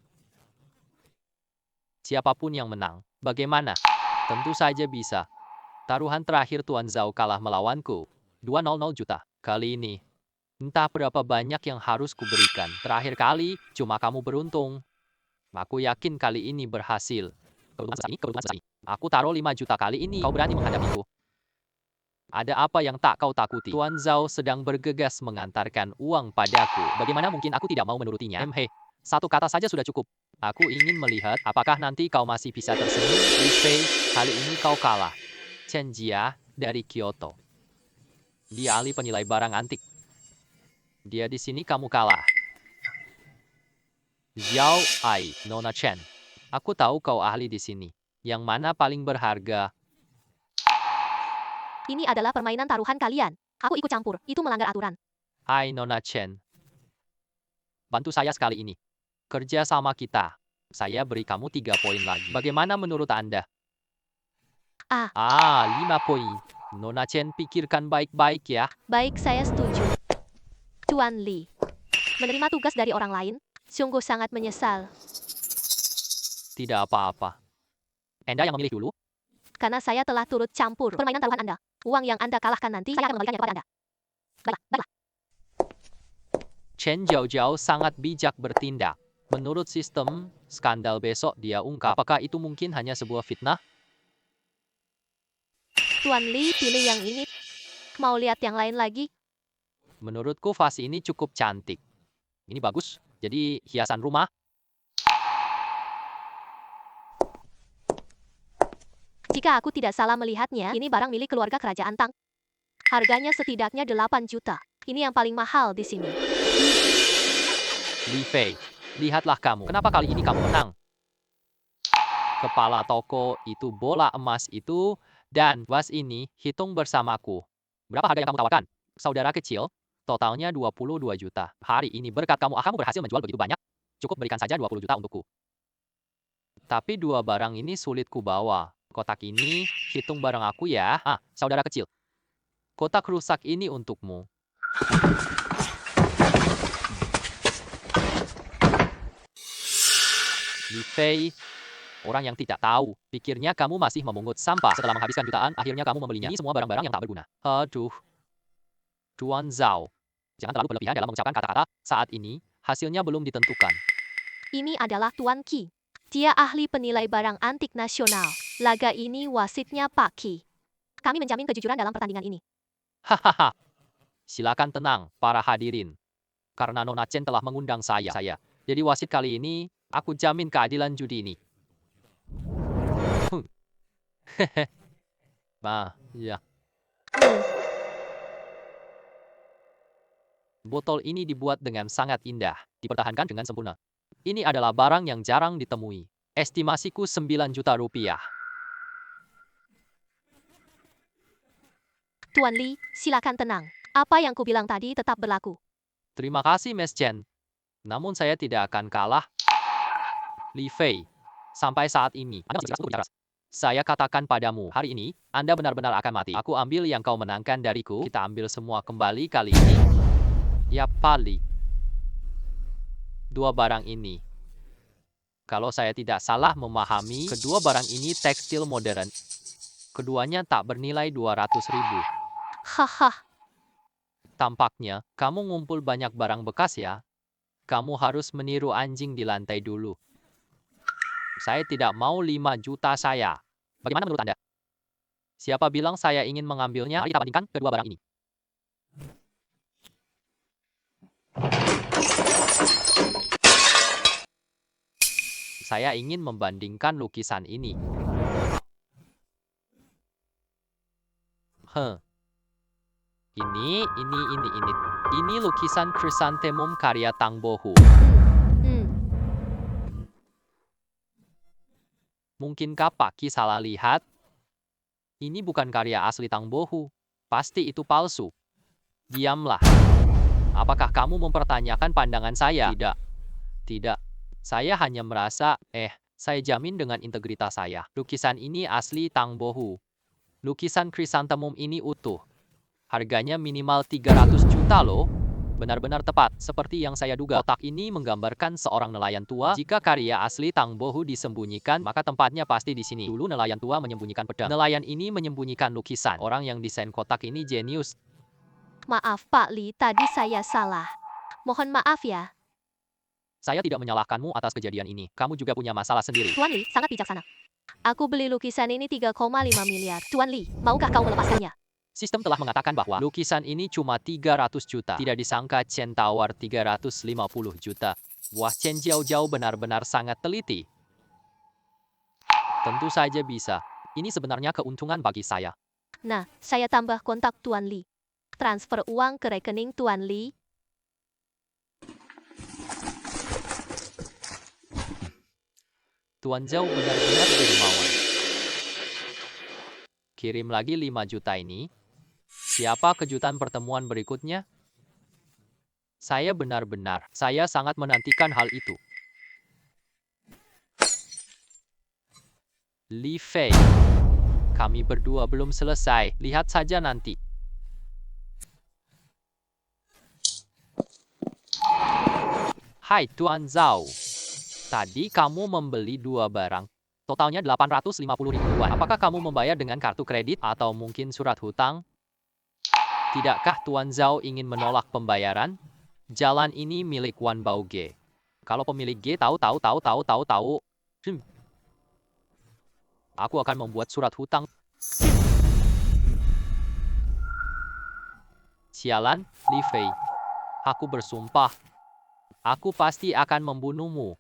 Siapapun yang menang. Bagaimana? Tentu saja bisa. Taruhan terakhir Tuan Zhao kalah melawanku. 200 juta. Kali ini, entah berapa banyak yang harus kuberikan. Terakhir kali, cuma kamu beruntung. Aku yakin kali ini berhasil. Kebetulan selesai. Aku taruh 5 juta kali ini. Kau berani menghadapiku? Ada apa yang tak kau takuti? Tuan Zhao sedang bergegas mengantarkan uang padaku. Bagaimana mungkin aku tidak mau menurutinya? Satu kata saja sudah cukup. Aku ingin melihat apakah nanti kau masih bisa tersenyum. Li Fei, kali ini kau kalah. Chen Jia dari Kyoto. Dia ahli penilai barang antik. Dia di sini kamu kalah. Xiao Ai, Nona Chen. Aku tahu kau ahli di sini. Yang mana paling berharga? Ini adalah permainan taruhan kalian. Aku ikut campur. Itu melanggar aturan. Hai Nona Chen. Bantu saya sekali ini. Kerja sama kita. Saya beri kamu 3 poin lagi. Bagaimana menurut Anda? 5 poin. Nona Chen pikirkan baik-baik ya. Baik, saya setuju. Tuan Li. Menerima tugas dari orang lain, sungguh sangat menyesal. Tidak apa-apa. Anda yang memilih dulu. Karena saya telah turut campur permainan taruhan Anda. Uang yang Anda kalahkan nanti, saya akan mengembalikannya kepada Anda. Baiklah. Chen Jiao-Jiao sangat bijak bertindak. Menurut sistem, skandal besok dia ungkap. Apakah itu mungkin hanya sebuah fitnah? Tuan Li, pilih yang ini. Mau lihat yang lain lagi? Menurutku vas ini cukup cantik. Ini bagus. Jadi hiasan rumah. Jika aku tidak salah melihatnya, ini barang milik keluarga kerajaan Tang. Harganya setidaknya 8 juta. Ini yang paling mahal di sini. Li Fei, lihatlah kamu. Kenapa kali ini kamu menang? Kepala toko itu bola emas itu dan vas ini hitung bersamaku. Berapa harga yang kamu tawarkan? Saudara kecil, totalnya 22 juta. Hari ini berkat kamu berhasil menjual begitu banyak. Cukup berikan saja 20 juta untukku. Tapi 2 barang ini sulit kubawa. Kotak ini, hitung barang aku ya. Saudara kecil. Kotak rusak ini untukmu. Li Fei, orang yang tidak tahu. Pikirnya kamu masih memungut sampah. Setelah menghabiskan jutaan, akhirnya kamu membelinya. Ini semua barang-barang yang tak berguna. Aduh. Tuan Zhao, jangan terlalu berlebihan dalam mengucapkan kata-kata. Saat ini, hasilnya belum ditentukan. Ini adalah Tuan Qi. Dia ahli penilai barang antik nasional. Laga ini wasitnya Pak Qi. Kami menjamin kejujuran dalam pertandingan ini. Hahaha. Silakan tenang, para hadirin. Karena Nona Chen telah mengundang saya. Jadi wasit kali ini, aku jamin keadilan judi ini. Ya. Botol ini dibuat dengan sangat indah, dipertahankan dengan sempurna. Ini adalah barang yang jarang ditemui. Estimasiku 9 juta rupiah. Tuan Li, silakan tenang. Apa yang kubilang tadi tetap berlaku. Terima kasih, Miss Chen. Namun saya tidak akan kalah. Li Fei, sampai saat ini, Anda masih bicara. Saya katakan padamu, hari ini, Anda benar-benar akan mati. Aku ambil yang kau menangkan dariku. Kita ambil semua kembali kali ini. Ya, Pali. 2 barang ini. Kalau saya tidak salah memahami, kedua barang ini tekstil modern. Keduanya tak bernilai 200 ribu. Haha. Tampaknya kamu ngumpul banyak barang bekas ya. Kamu harus meniru anjing di lantai dulu. Saya tidak mau 5 juta saya. Bagaimana menurut Anda? Siapa bilang saya ingin mengambilnya? Mari kita bandingkan kedua barang ini. Saya ingin membandingkan lukisan ini. Ini. Ini lukisan Chrysanthemum karya Tang Bohu. Hmm, Mungkinkah Pak Ki salah lihat? Ini bukan karya asli Tang Bohu. Pasti itu palsu. Diamlah. Apakah kamu mempertanyakan pandangan saya? Tidak. Tidak. Saya hanya merasa, saya jamin dengan integritas saya. Lukisan ini asli Tang Bohu. Lukisan Chrysanthemum ini utuh. Harganya minimal 300 juta loh. Benar-benar tepat, seperti yang saya duga. Kotak ini menggambarkan seorang nelayan tua. Jika karya asli Tang Bohu disembunyikan, maka tempatnya pasti di sini. Dulu nelayan tua menyembunyikan pedang. Nelayan ini menyembunyikan lukisan. Orang yang desain kotak ini jenius. maaf Pak Li, tadi saya salah. Mohon maaf ya. Saya tidak menyalahkanmu atas kejadian ini. Kamu juga punya masalah sendiri. Tuan Li, sangat bijaksana. Aku beli lukisan ini 3,5 miliar. Tuan Li, maukah kau melepaskannya? Sistem telah mengatakan bahwa lukisan ini cuma 300 juta. Tidak disangka Chen tawar 350 juta. Wah, Chen Jiao benar-benar sangat teliti. Tentu saja bisa. Ini sebenarnya keuntungan bagi saya. Nah, saya tambah kontak Tuan Li. Transfer uang ke rekening Tuan Li. Tuan Zhao benar-benar dermawan. Kirim lagi 5 juta ini. Siapa kejutan pertemuan berikutnya? Saya sangat menantikan hal itu. Li Fei, kami berdua belum selesai. Lihat saja nanti. Hai Tuan Zhao, tadi kamu membeli 2 barang. Totalnya 850 ribuan. Apakah kamu membayar dengan kartu kredit atau mungkin surat hutang? Tidakkah Tuan Zhao ingin menolak pembayaran? Jalan ini milik Wan Baoge. Kalau pemilik G tahu. Aku akan membuat surat hutang. Sialan, Li Fei. Aku bersumpah. Aku pasti akan membunuhmu.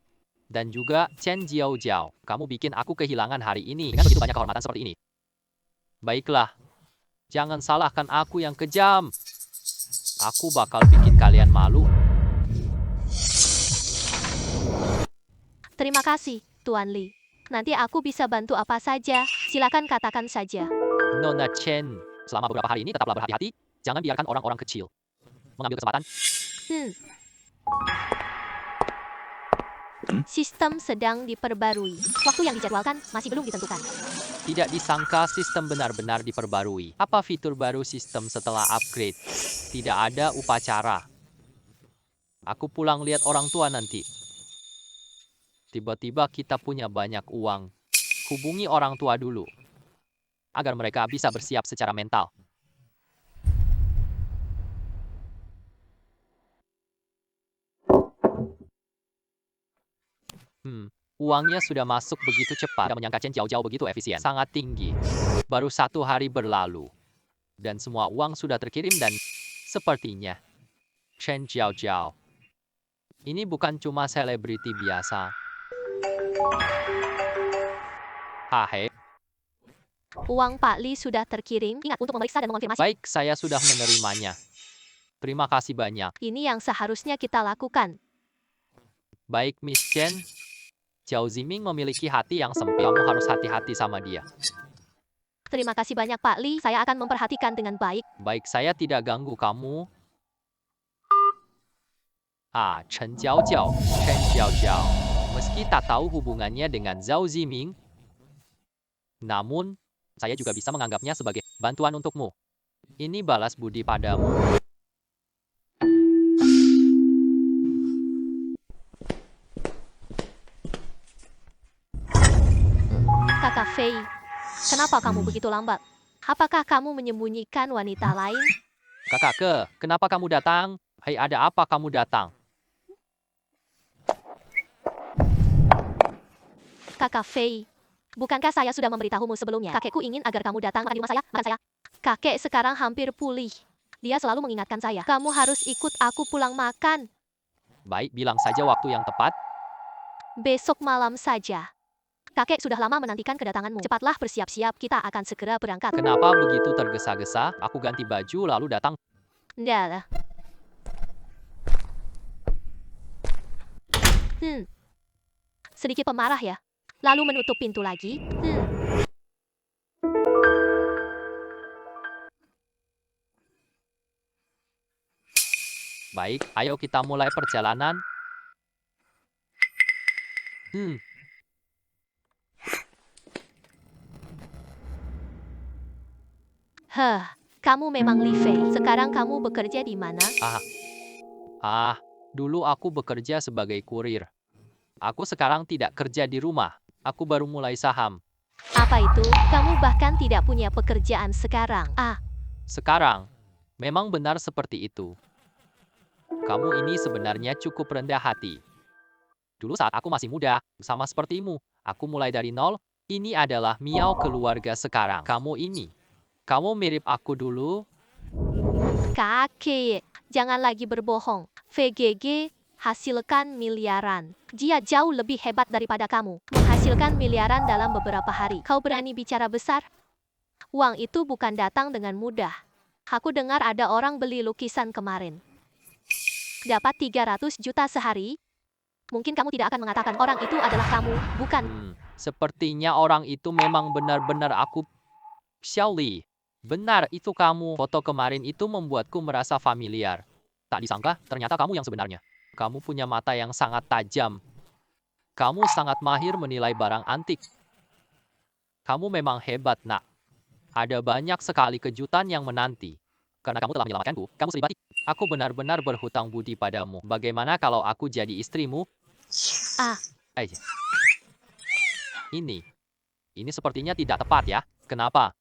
Dan juga Chen Jiao. Kamu bikin aku kehilangan hari ini dengan begitu banyak kehormatan seperti ini. Baiklah. Jangan salahkan aku yang kejam. Aku bakal bikin kalian malu. Terima kasih, Tuan Li. Nanti aku bisa bantu apa saja. Silakan katakan saja. Nona Chen, selama beberapa hari ini tetaplah berhati-hati. Jangan biarkan orang-orang kecil mengambil kesempatan. Sistem sedang diperbarui. Waktu yang dijadwalkan masih belum ditentukan. Tidak disangka sistem benar-benar diperbarui. Apa fitur baru sistem setelah upgrade? Tidak ada upacara. Aku pulang lihat orang tua nanti. Tiba-tiba kita punya banyak uang. Hubungi orang tua dulu. Agar mereka bisa bersiap secara mental. Uangnya sudah masuk begitu cepat. Tidak menyangka Chen Jiao begitu efisien. Sangat tinggi. Baru 1 hari berlalu. Dan semua uang sudah terkirim dan sepertinya Chen Jiao. Ini bukan cuma selebriti biasa. Hai. Uang Pak Li sudah terkirim. Ingat untuk memeriksa dan mengonfirmasi. Baik, saya sudah menerimanya. Terima kasih banyak. Ini yang seharusnya kita lakukan. Baik, Miss Chen. Zhao Ziming memiliki hati yang sempit. Kamu harus hati-hati sama dia. Terima kasih banyak Pak Li. Saya akan memperhatikan dengan baik. Baik, saya tidak ganggu kamu. Chen Jiao. Meski tak tahu hubungannya dengan Zhao Ziming, namun saya juga bisa menganggapnya sebagai bantuan untukmu. Ini balas budi padamu. Kakak Fei, kenapa kamu begitu lambat? Apakah kamu menyembunyikan wanita lain? Kakak, kenapa kamu datang? Hei, ada apa kamu datang? Kakak Fei, bukankah saya sudah memberitahumu sebelumnya? Kakekku ingin agar kamu datang di rumah saya, makan saya. Kakek sekarang hampir pulih. Dia selalu mengingatkan saya, kamu harus ikut aku pulang makan. Baik, bilang saja waktu yang tepat. Besok malam saja. Kakek sudah lama menantikan kedatanganmu. Cepatlah bersiap-siap, kita akan segera berangkat. Kenapa begitu tergesa-gesa? Aku ganti baju lalu datang. Nggak lah. Sedikit pemarah ya. Lalu menutup pintu lagi. Baik, ayo kita mulai perjalanan. Kamu memang Li Fei. Sekarang kamu bekerja di mana? Dulu aku bekerja sebagai kurir. Aku sekarang tidak kerja di rumah. Aku baru mulai saham. Apa itu? Kamu bahkan tidak punya pekerjaan sekarang. Sekarang, memang benar seperti itu. Kamu ini sebenarnya cukup rendah hati. Dulu saat aku masih muda, sama sepertimu, aku mulai dari nol. Ini adalah Miao keluarga sekarang. Kamu mirip aku dulu. Kakek, jangan lagi berbohong. VGG hasilkan miliaran. Dia jauh lebih hebat daripada kamu. Menghasilkan miliaran dalam beberapa hari. Kau berani bicara besar? Uang itu bukan datang dengan mudah. Aku dengar ada orang beli lukisan kemarin. Dapat 300 juta sehari. Mungkin kamu tidak akan mengatakan orang itu adalah kamu, bukan? Sepertinya orang itu memang benar-benar aku. Xiaoli, benar itu kamu. Foto kemarin itu membuatku merasa familiar. Tak disangka, ternyata kamu yang sebenarnya. Kamu punya mata yang sangat tajam. Kamu sangat mahir menilai barang antik. Kamu memang hebat, nak. Ada banyak sekali kejutan yang menanti. Karena kamu telah menyelamatkanku, kamu selibati. Aku benar-benar berhutang budi padamu. Bagaimana kalau aku jadi istrimu? Ini sepertinya tidak tepat ya. Kenapa?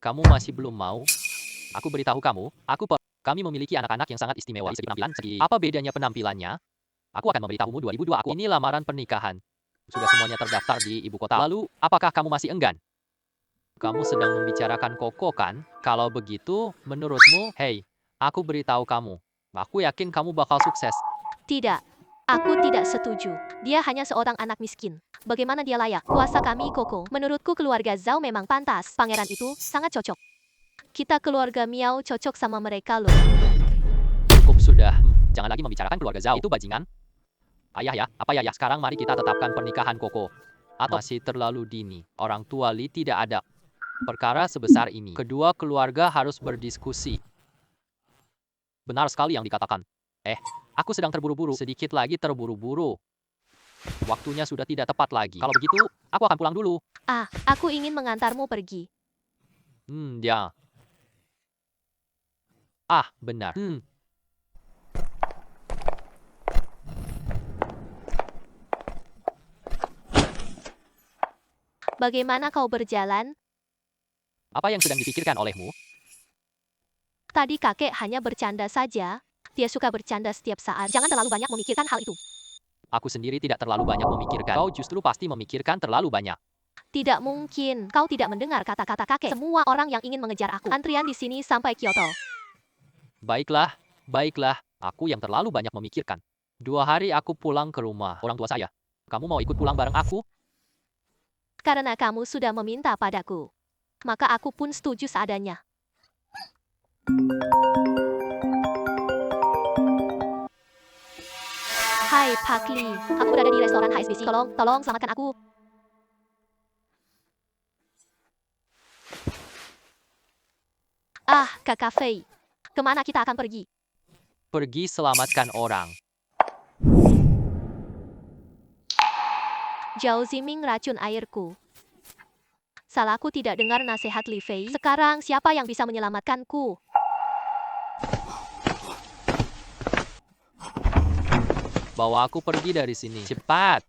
Kamu masih belum mau? Aku beritahu kamu, kami memiliki anak-anak yang sangat istimewa di segi penampilan. Apa bedanya penampilannya? Aku akan memberitahumu 2002 ini lamaran pernikahan. Sudah semuanya terdaftar di ibu kota. Lalu, apakah kamu masih enggan? Kamu sedang membicarakan Koko kan? Kalau begitu, menurutmu, hei, aku beritahu kamu. Aku yakin kamu bakal sukses. Tidak, aku tidak setuju. Dia hanya seorang anak miskin. Bagaimana dia layak? Kuasa kami, Koko. Menurutku keluarga Zhao memang pantas. Pangeran itu sangat cocok. Kita keluarga Miao cocok sama mereka loh. Cukup sudah. Jangan lagi membicarakan keluarga Zhao. Itu bajingan. Ayah ya, apa ya? Sekarang mari kita tetapkan pernikahan Koko. Atau masih terlalu dini. Orang tua Li tidak ada. Perkara sebesar ini. Kedua keluarga harus berdiskusi. Benar sekali yang dikatakan. Aku sedang terburu-buru. Sedikit lagi terburu-buru. Waktunya sudah tidak tepat lagi. Kalau begitu, aku akan pulang dulu. Aku ingin mengantarmu pergi. Ya. Benar. Bagaimana kau berjalan? Apa yang sedang dipikirkan olehmu? Tadi kakek hanya bercanda saja. Dia suka bercanda setiap saat. Jangan terlalu banyak memikirkan hal itu. Aku sendiri tidak terlalu banyak memikirkan. Kau justru pasti memikirkan terlalu banyak. Tidak mungkin. Kau tidak mendengar kata-kata kakek. Semua orang yang ingin mengejar aku. Antrian di sini sampai Kyoto. Baiklah. Aku yang terlalu banyak memikirkan. 2 hari aku pulang ke rumah orang tua saya. Kamu mau ikut pulang bareng aku? Karena kamu sudah meminta padaku. Maka aku pun setuju seadanya. Hai Pak Li, aku berada di restoran HSBC. Tolong selamatkan aku. Kakak Fei. Kemana kita akan pergi? Pergi selamatkan orang. Zhao Ziming racun airku. Salahku tidak dengar nasihat Li Fei. Sekarang siapa yang bisa menyelamatkanku? Bawa aku pergi dari sini. Cepat.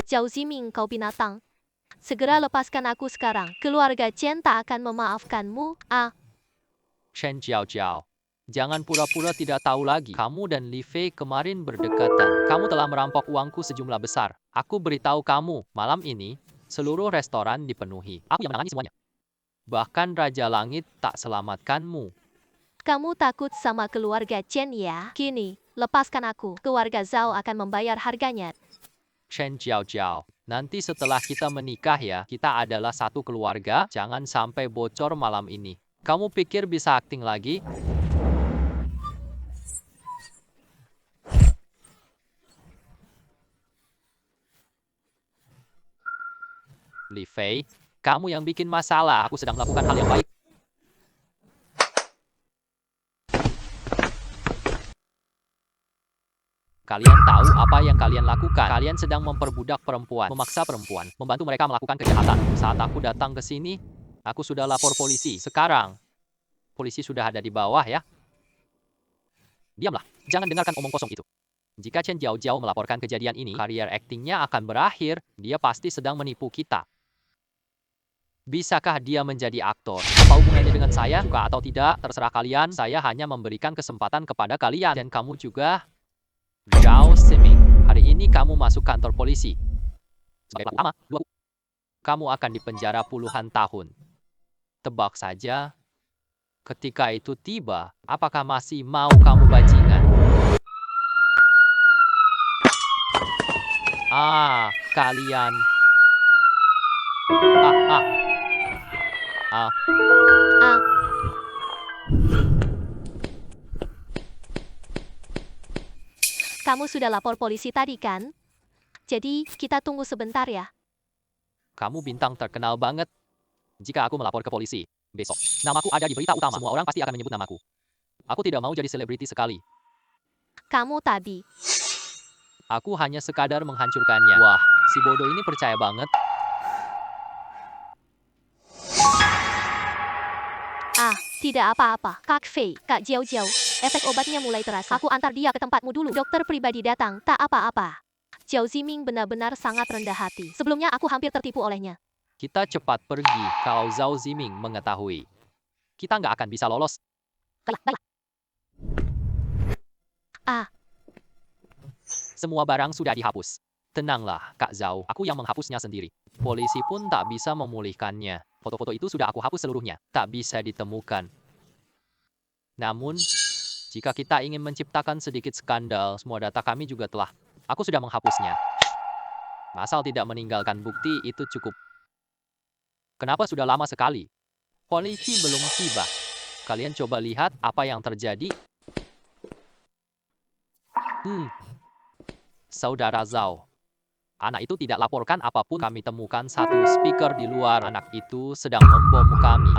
Zhao Ziming, kau binatang. Segera lepaskan aku sekarang. Keluarga Chen tak akan memaafkanmu. Chen Jiao. Jangan pura-pura tidak tahu lagi. Kamu dan Li Fei kemarin berdekatan. Kamu telah merampok uangku sejumlah besar. Aku beritahu kamu, malam ini, seluruh restoran dipenuhi. Aku yang menangani semuanya. Bahkan Raja Langit tak selamatkanmu. Kamu takut sama keluarga Chen ya? Kini, lepaskan aku. Keluarga Zhao akan membayar harganya. Chen Jiao. Nanti setelah kita menikah ya, kita adalah satu keluarga. Jangan sampai bocor malam ini. Kamu pikir bisa akting lagi? Li Fei, kamu yang bikin masalah. Aku sedang melakukan hal yang baik. Kalian tahu apa yang kalian lakukan? Kalian sedang memperbudak perempuan, memaksa perempuan, membantu mereka melakukan kejahatan. Saat aku datang ke sini, aku sudah lapor polisi. Sekarang, polisi sudah ada di bawah ya. Diamlah, jangan dengarkan omong kosong itu. Jika Chen Jiao melaporkan kejadian ini, karier aktingnya akan berakhir. Dia pasti sedang menipu kita. Bisakah dia menjadi aktor? Apa hubungannya dengan saya? Suka atau tidak, terserah kalian. Saya hanya memberikan kesempatan kepada kalian. Dan kamu juga, Zhao Ziming. Hari ini kamu masuk kantor polisi. Sebagai pelaku utama, kamu akan dipenjara puluhan tahun. Tebak saja, ketika itu tiba, apakah masih mau kamu bajingan? Kalian. Kamu sudah lapor polisi tadi kan? Jadi, kita tunggu sebentar ya. Kamu bintang terkenal banget. Jika aku melapor ke polisi, besok, namaku ada di berita utama. Semua orang pasti akan menyebut namaku. Aku tidak mau jadi selebriti sekali. Kamu tadi. Aku hanya sekadar menghancurkannya. Wah, si bodoh ini percaya banget. Tidak apa-apa. Kak Fei, Kak Jiao, efek obatnya mulai terasa. Aku antar dia ke tempatmu dulu. Dokter pribadi datang, tak apa-apa. Zhao Ziming benar-benar sangat rendah hati. Sebelumnya aku hampir tertipu olehnya. Kita cepat pergi kalau Zhao Ziming mengetahui. Kita nggak akan bisa lolos. Baiklah. Semua barang sudah dihapus. Tenanglah, Kak Zhao. Aku yang menghapusnya sendiri. Polisi pun tak bisa memulihkannya. Foto-foto itu sudah aku hapus seluruhnya. Tak bisa ditemukan. Namun, jika kita ingin menciptakan sedikit skandal, semua data kami juga telah. Aku sudah menghapusnya. Asal tidak meninggalkan bukti, itu cukup. Kenapa sudah lama sekali? Polisi belum tiba. Kalian coba lihat apa yang terjadi. Saudara Zhao. Anak itu tidak laporkan apapun. Kami temukan satu speaker di luar. Anak itu sedang membom kami.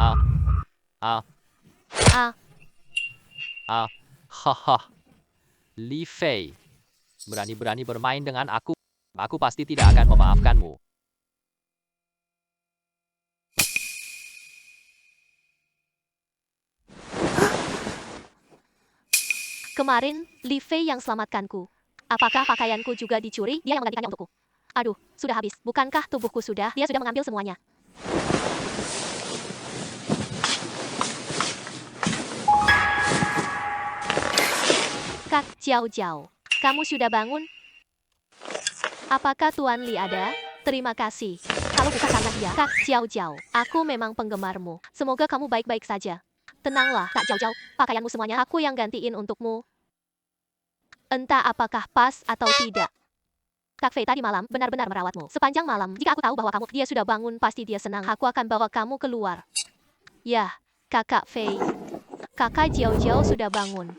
Li Fei. Berani-berani bermain dengan aku. Aku pasti tidak akan memaafkanmu. Kemarin, Li Fei yang selamatkanku. Apakah pakaianku juga dicuri? Dia yang menggantikannya untukku. Aduh, sudah habis. Bukankah tubuhku sudah? Dia sudah mengambil semuanya. Kak Jiao, kamu sudah bangun? Apakah Tuan Li ada? Terima kasih. Kalau bukan karena dia, Kak Jiao, aku memang penggemarmu. Semoga kamu baik-baik saja. Tenanglah, Kak Jiao, pakaianmu semuanya aku yang gantiin untukmu. Entah apakah pas atau tidak. Kak Fei tadi malam benar-benar merawatmu. Sepanjang malam, jika aku tahu bahwa dia sudah bangun, pasti dia senang. Aku akan bawa kamu keluar. Ya, Kakak Fei. Kakak Jiao sudah bangun.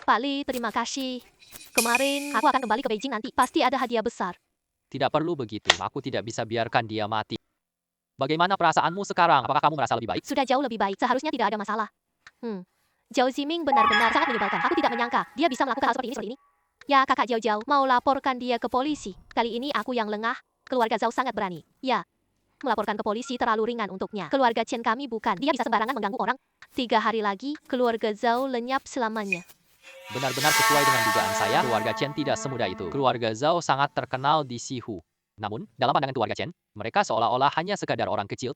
Pak Li, terima kasih. Kemarin, aku akan kembali ke Beijing nanti. Pasti ada hadiah besar. Tidak perlu begitu. Aku tidak bisa biarkan dia mati. Bagaimana perasaanmu sekarang? Apakah kamu merasa lebih baik? Sudah jauh lebih baik. Seharusnya tidak ada masalah. Zhao Ziming benar-benar sangat menyebalkan. Aku tidak menyangka dia bisa melakukan hal seperti ini. Ya, Kakak Jiao mau laporkan dia ke polisi. Kali ini aku yang lengah. Keluarga Zhao sangat berani. Ya, melaporkan ke polisi terlalu ringan untuknya. Keluarga Chen kami bukan. Dia bisa sembarangan mengganggu orang. 3 hari lagi, keluarga Zhao lenyap selamanya. Benar-benar sesuai dengan dugaan saya, keluarga Chen tidak semudah itu. Keluarga Zhao sangat terkenal di Sihu. Namun, dalam pandangan keluarga Chen, mereka seolah-olah hanya sekadar orang kecil.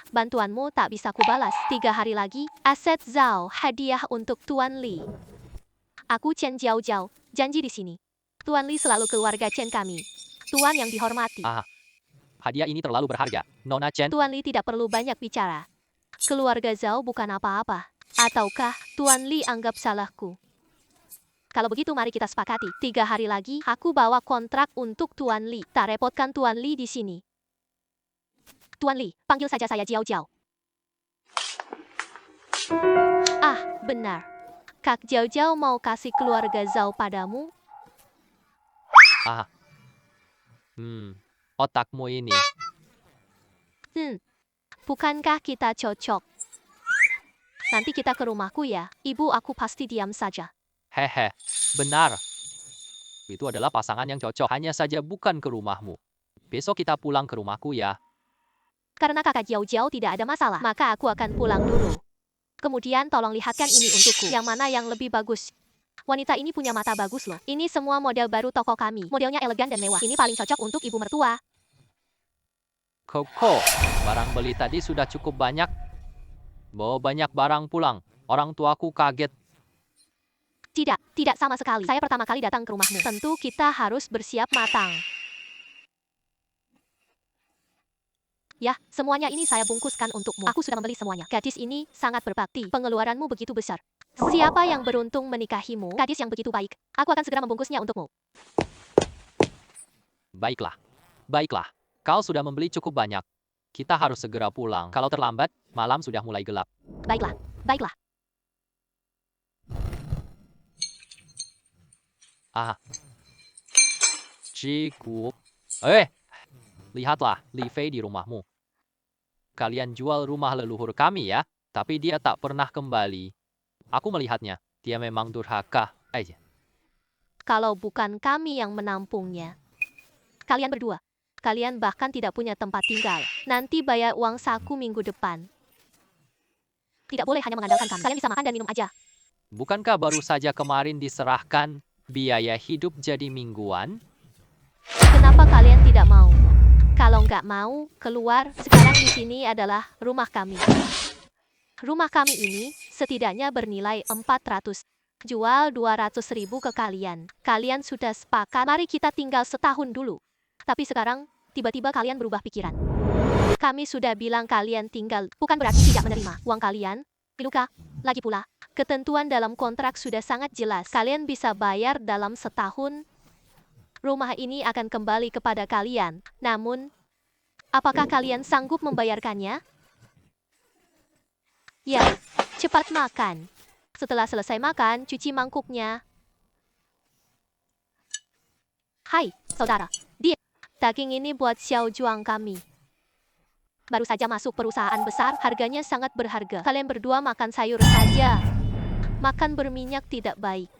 Bantuanmu tak bisa kubalas. 3 hari lagi, aset Zhao, hadiah untuk Tuan Li. Aku Chen Jiao Jiao, janji di sini. Tuan Li selalu keluarga Chen kami. Tuan yang dihormati. Ah, hadiah ini terlalu berharga. Nona Chen, Tuan Li tidak perlu banyak bicara. Keluarga Zhao bukan apa-apa. Ataukah Tuan Li anggap salahku? Kalau begitu mari kita sepakati. 3 hari lagi, aku bawa kontrak untuk Tuan Li. Tak repotkan Tuan Li di sini. Tuan Li, panggil saja saya Jiao Jiao. Ah, benar. Kak Jiao Jiao mau kasih keluarga Zhao padamu? otakmu ini. Bukankah kita cocok? Nanti kita ke rumahku ya. Ibu aku pasti diam saja. Hehe, benar. Itu adalah pasangan yang cocok. Hanya saja bukan ke rumahmu. Besok kita pulang ke rumahku ya. Karena kakak Jiao Jiao tidak ada masalah, maka aku akan pulang dulu. Kemudian tolong lihatkan ini untukku. Yang mana yang lebih bagus? Wanita ini punya mata bagus loh. Ini semua model baru toko kami. Modelnya elegan dan mewah. Ini paling cocok untuk ibu mertua. Koko, barang beli tadi sudah cukup banyak. Bawa banyak barang pulang. Orang tuaku kaget. Tidak sama sekali. Saya pertama kali datang ke rumahmu. Tentu kita harus bersiap matang. Ya, semuanya ini saya bungkuskan untukmu. Aku sudah membeli semuanya. Gadis ini sangat berbakti. Pengeluaranmu begitu besar. Siapa yang beruntung menikahimu? Gadis yang begitu baik. Aku akan segera membungkusnya untukmu. Baiklah. Baiklah. Kau sudah membeli cukup banyak. Kita harus segera pulang. Kalau terlambat, malam sudah mulai gelap. Baiklah. Ciku. Lihatlah, Li Fei di rumahmu. Kalian jual rumah leluhur kami ya, tapi dia tak pernah kembali. Aku melihatnya, dia memang durhaka. Kalau bukan kami yang menampungnya. Kalian berdua. Kalian bahkan tidak punya tempat tinggal. Nanti bayar uang saku minggu depan. Tidak boleh hanya mengandalkan kami. Kalian bisa makan dan minum aja. Bukankah baru saja kemarin diserahkan biaya hidup jadi mingguan? Kenapa kalian tidak mau? Kalau nggak mau, keluar. Sekarang di sini adalah rumah kami. Rumah kami ini setidaknya bernilai 400. Jual 200.000 ke kalian. Kalian sudah sepakat, mari kita tinggal setahun dulu. Tapi sekarang, tiba-tiba kalian berubah pikiran. Kami sudah bilang kalian tinggal, bukan berarti tidak menerima uang kalian. Luka, lagi pula, ketentuan dalam kontrak sudah sangat jelas. Kalian bisa bayar dalam setahun. Rumah ini akan kembali kepada kalian. Namun, apakah kalian sanggup membayarkannya? Ya, cepat makan. Setelah selesai makan, cuci mangkuknya. Hai, saudara. Daging ini buat Xiao Juang kami. Baru saja masuk perusahaan besar, harganya sangat berharga. Kalian berdua makan sayur saja. Makan berminyak tidak baik.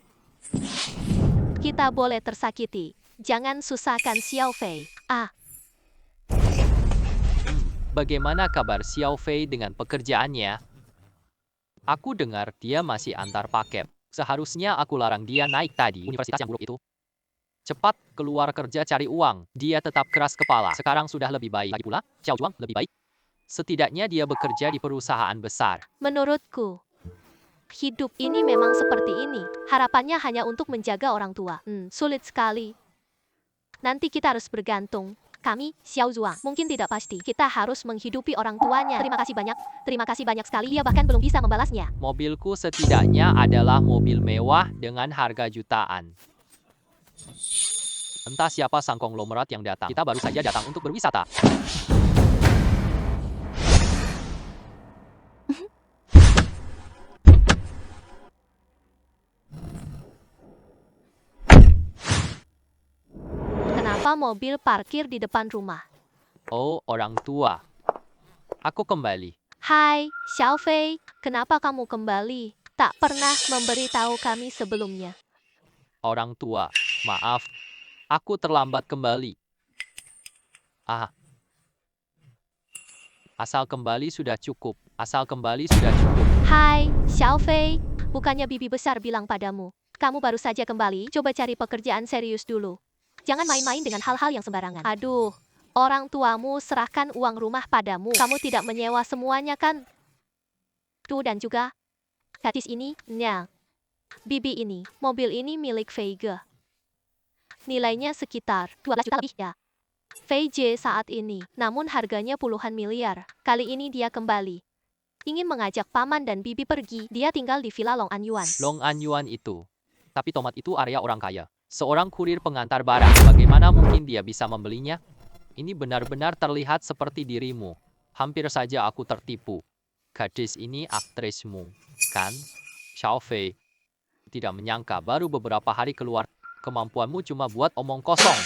Kita boleh tersakiti. Jangan susahkan Xiao Fei. Bagaimana kabar Xiao Fei dengan pekerjaannya? Aku dengar dia masih antar paket. Seharusnya aku larang dia naik tadi universitas yang buruk itu. Cepat keluar kerja cari uang. Dia tetap keras kepala. Sekarang sudah lebih baik. Lagi pula, Xiao Juang lebih baik. Setidaknya dia bekerja di perusahaan besar. Menurutku, hidup ini memang seperti ini. Harapannya hanya untuk menjaga orang tua. Sulit sekali. Nanti kita harus bergantung. Kami, Xiao Zuang, mungkin tidak pasti. Kita harus menghidupi orang tuanya. Terima kasih banyak. Terima kasih banyak sekali. Dia bahkan belum bisa membalasnya. Mobilku setidaknya adalah mobil mewah dengan harga jutaan. Entah siapa sang konglomerat yang datang. Kita baru saja datang untuk berwisata. Kenapa mobil parkir di depan rumah? Oh, orang tua. Aku kembali. Hai, Xiao Fei. Kenapa kamu kembali? Tak pernah memberitahu kami sebelumnya. Orang tua, maaf. Aku terlambat kembali. Asal kembali sudah cukup. Asal kembali sudah cukup. Hai, Xiaofei. Bukannya bibi besar bilang padamu, kamu baru saja kembali, coba cari pekerjaan serius dulu. Jangan main-main dengan hal-hal yang sembarangan. Aduh, orang tuamu serahkan uang rumah padamu. Kamu tidak menyewa semuanya kan? Tuh dan juga, gadis ini, bibi ini, mobil ini milik Veiga. Nilainya sekitar 12 juta lebih ya. VJ saat ini, namun harganya puluhan miliar. Kali ini dia kembali. Ingin mengajak paman dan bibi pergi. Dia tinggal di Villa Long Anyuan. Long Anyuan itu. Tapi tomat itu area orang kaya. Seorang kurir pengantar barang. Bagaimana mungkin dia bisa membelinya? Ini benar-benar terlihat seperti dirimu. Hampir saja aku tertipu. Gadis ini aktrismu, kan? Xiaofei. Tidak menyangka baru beberapa hari keluar. Kemampuanmu cuma buat omong kosong.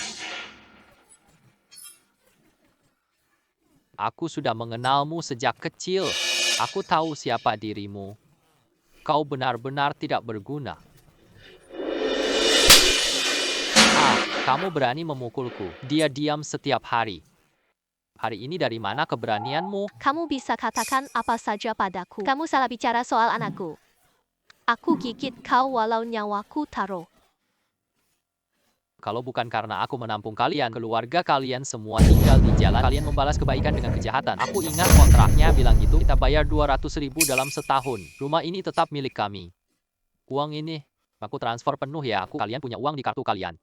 Aku sudah mengenalmu sejak kecil. Aku tahu siapa dirimu. Kau benar-benar tidak berguna. Kamu berani memukulku. Dia diam setiap hari. Hari ini dari mana keberanianmu? Kamu bisa katakan apa saja padaku. Kamu salah bicara soal anakku. Aku gigit kau walau nyawaku taruh. Kalau bukan karena aku menampung kalian, keluarga kalian semua tinggal di jalan. Kalian membalas kebaikan dengan kejahatan. Aku ingat kontraknya bilang gitu. Kita bayar 200.000 dalam setahun. Rumah ini tetap milik kami. Uang ini, aku transfer penuh ya. Kalian punya uang di kartu kalian.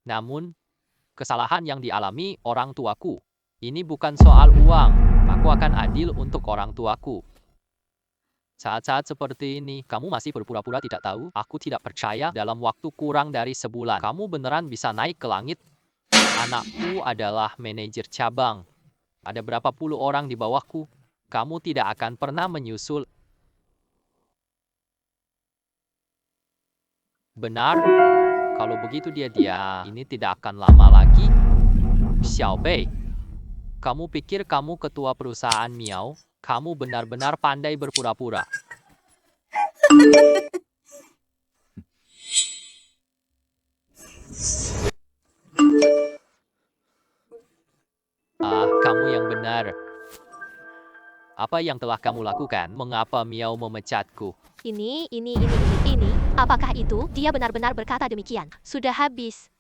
Namun, kesalahan yang dialami orang tuaku. Ini bukan soal uang. Aku akan adil untuk orang tuaku. Saat-saat seperti ini, kamu masih berpura-pura tidak tahu? Aku tidak percaya dalam waktu kurang dari sebulan. Kamu beneran bisa naik ke langit? Anakku adalah manajer cabang. Ada berapa puluh orang di bawahku? Kamu tidak akan pernah menyusul. Benar? Kalau begitu dia ini tidak akan lama lagi. Xiaobei, kamu pikir kamu ketua perusahaan Miao? Kamu benar-benar pandai berpura-pura. Kamu yang benar. Apa yang telah kamu lakukan? Mengapa Miao memecatku? Ini. Apakah itu? Dia benar-benar berkata demikian. Sudah habis.